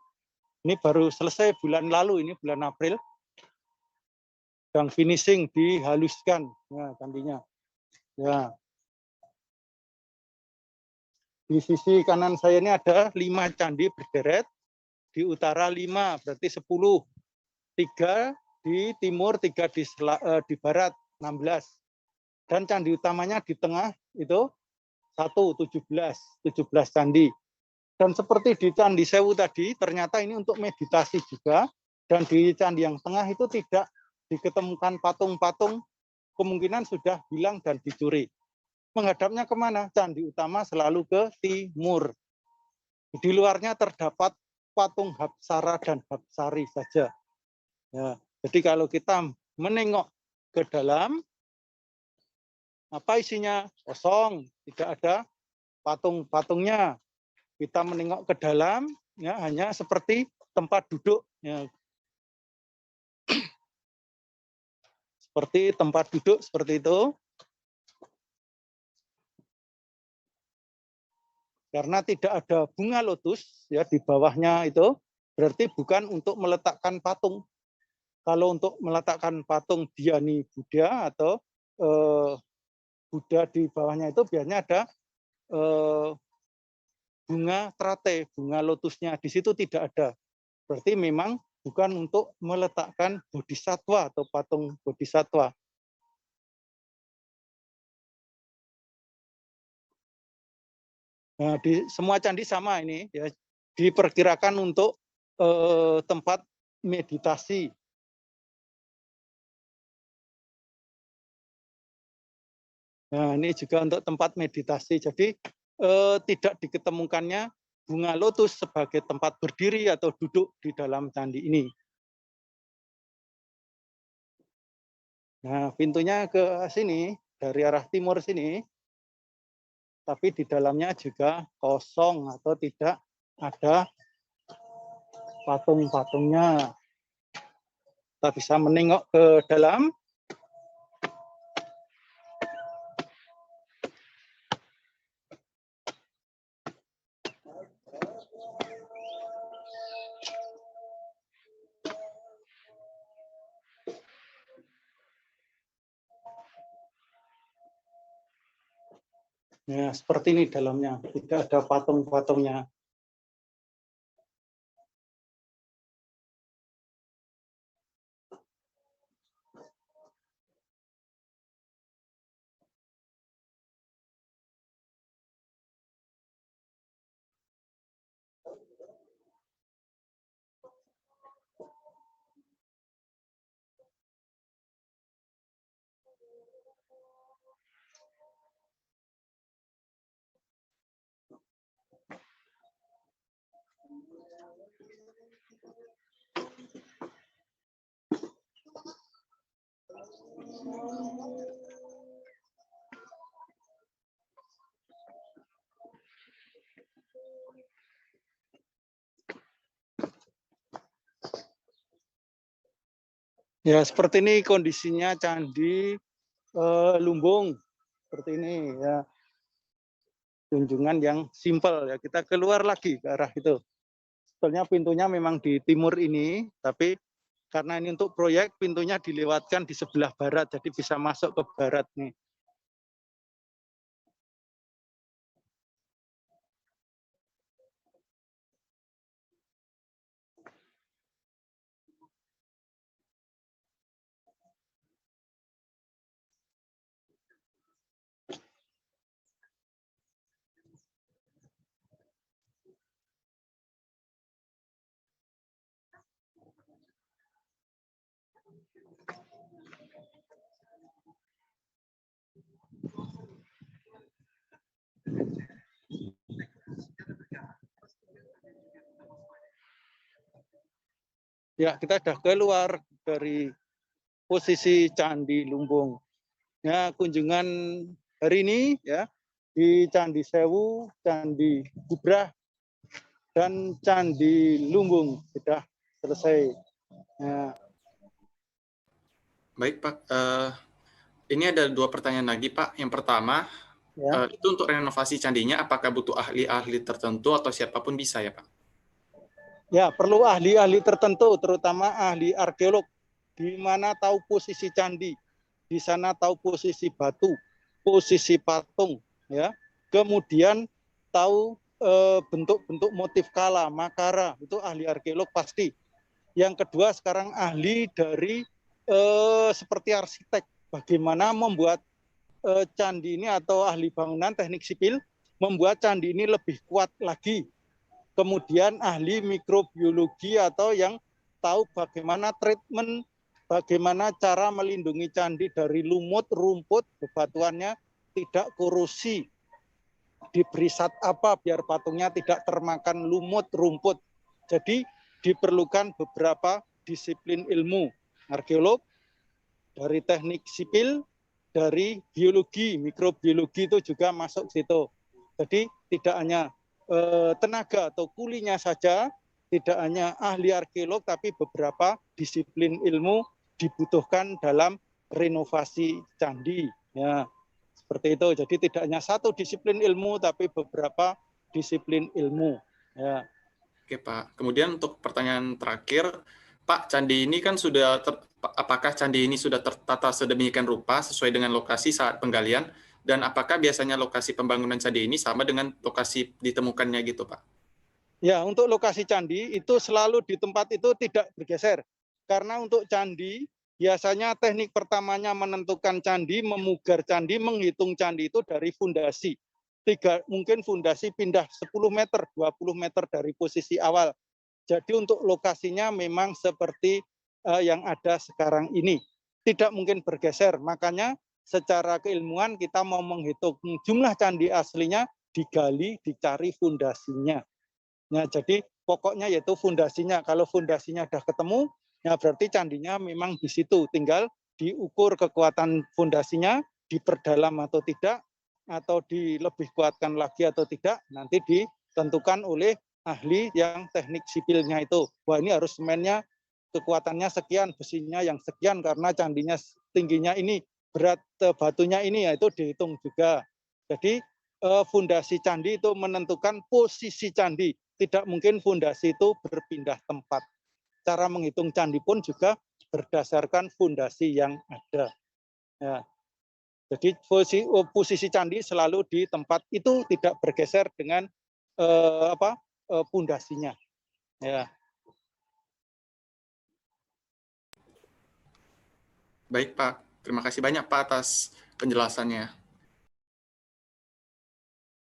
Ini baru selesai bulan lalu, ini bulan April. Sedang finishing, dihaluskan ya, candinya. Ya. Di sisi kanan saya ini ada 5 candi berderet. Di utara 5, berarti 10. 3 di timur, 3 di barat, 16. Dan candi utamanya di tengah itu 17 candi. Dan seperti di Candi Sewu tadi, ternyata ini untuk meditasi juga. Dan di candi yang tengah itu tidak diketemukan patung-patung, kemungkinan sudah hilang dan dicuri. Menghadapnya kemana? Candi utama selalu ke timur. Di luarnya terdapat patung Hapsara dan Hapsari saja. Ya, jadi kalau kita menengok ke dalam, apa isinya? Kosong, tidak ada patung-patungnya. Kita menengok ke dalam, ya hanya seperti tempat duduk, ya. Seperti tempat duduk seperti itu. Karena tidak ada bunga lotus ya di bawahnya itu, berarti bukan untuk meletakkan patung. Kalau untuk meletakkan patung Dhyani Buddha atau Buddha di bawahnya itu biasanya ada bunga trate, bunga lotusnya. Di situ tidak ada. Berarti memang bukan untuk meletakkan bodhisatwa atau patung bodhisatwa. Nah, di semua candi sama ini ya, diperkirakan untuk tempat meditasi. Nah, ini juga untuk tempat meditasi. Jadi tidak diketemukannya bunga lotus sebagai tempat berdiri atau duduk di dalam candi ini. Nah, pintunya ke sini, dari arah timur sini, tapi di dalamnya juga kosong atau tidak ada patung-patungnya. Kita bisa menengok ke dalam. Ya, seperti ini dalamnya, tidak ada patung-patungnya. Ya, seperti ini kondisinya Candi Lumbung. Seperti ini ya. Kunjungan yang simpel ya. Kita keluar lagi ke arah itu. Sebetulnya pintunya memang di timur ini, tapi karena ini untuk proyek, pintunya dilewatkan di sebelah barat, jadi bisa masuk ke barat nih. Ya, kita sudah keluar dari posisi Candi Lumbung. Ya, kunjungan hari ini ya di Candi Sewu, Candi Bubrah, dan Candi Lumbung sudah selesai. Ya. Baik Pak, ini ada 2 pertanyaan lagi Pak. Yang pertama, Ya. itu untuk renovasi candinya, apakah butuh ahli-ahli tertentu atau siapapun bisa ya Pak? Ya, perlu ahli-ahli tertentu, terutama ahli arkeolog, di mana tahu posisi candi, di sana tahu posisi batu, posisi patung, ya. Kemudian tahu bentuk-bentuk motif kala, makara, itu ahli arkeolog pasti. Yang kedua sekarang ahli dari seperti arsitek, bagaimana membuat candi ini, atau ahli bangunan teknik sipil membuat candi ini lebih kuat lagi. Kemudian ahli mikrobiologi atau yang tahu bagaimana treatment, bagaimana cara melindungi candi dari lumut, rumput, bebatuannya tidak korosi. Diberi zat apa biar patungnya tidak termakan lumut, rumput. Jadi diperlukan beberapa disiplin ilmu. Arkeolog, dari teknik sipil, dari biologi, mikrobiologi itu juga masuk situ. Jadi tidak hanya tenaga atau kulinya saja, tidak hanya ahli arkeolog, tapi beberapa disiplin ilmu dibutuhkan dalam renovasi candi. Ya, seperti itu. Jadi tidak hanya satu disiplin ilmu, tapi beberapa disiplin ilmu. Ya. Oke Pak, kemudian untuk pertanyaan terakhir, Pak, candi ini kan apakah candi ini sudah tertata sedemikian rupa sesuai dengan lokasi saat penggalian? Dan apakah biasanya lokasi pembangunan candi ini sama dengan lokasi ditemukannya gitu, Pak? Ya, untuk lokasi candi itu selalu di tempat itu tidak bergeser. Karena untuk candi, biasanya teknik pertamanya menentukan candi, memugar candi, menghitung candi itu dari fondasi. Mungkin fondasi pindah 10 meter, 20 meter dari posisi awal. Jadi untuk lokasinya memang seperti yang ada sekarang ini. Tidak mungkin bergeser, makanya secara keilmuan kita mau menghitung jumlah candi aslinya, digali, dicari fondasinya. Nah, jadi pokoknya yaitu fondasinya. Kalau fondasinya sudah ketemu, ya berarti candinya memang di situ. Tinggal diukur kekuatan fondasinya, diperdalam atau tidak, atau dilebih kuatkan lagi atau tidak, nanti ditentukan oleh ahli yang teknik sipilnya itu. Wah, ini harus semennya kekuatannya sekian, besinya yang sekian karena candinya tingginya ini, berat batunya ini, ya itu dihitung juga. Jadi fondasi candi itu menentukan posisi candi. Tidak mungkin fondasi itu berpindah tempat. Cara menghitung candi pun juga berdasarkan fondasi yang ada. Ya. Jadi posisi candi selalu di tempat itu, tidak bergeser dengan fondasinya. Ya. Baik Pak, terima kasih banyak Pak atas penjelasannya.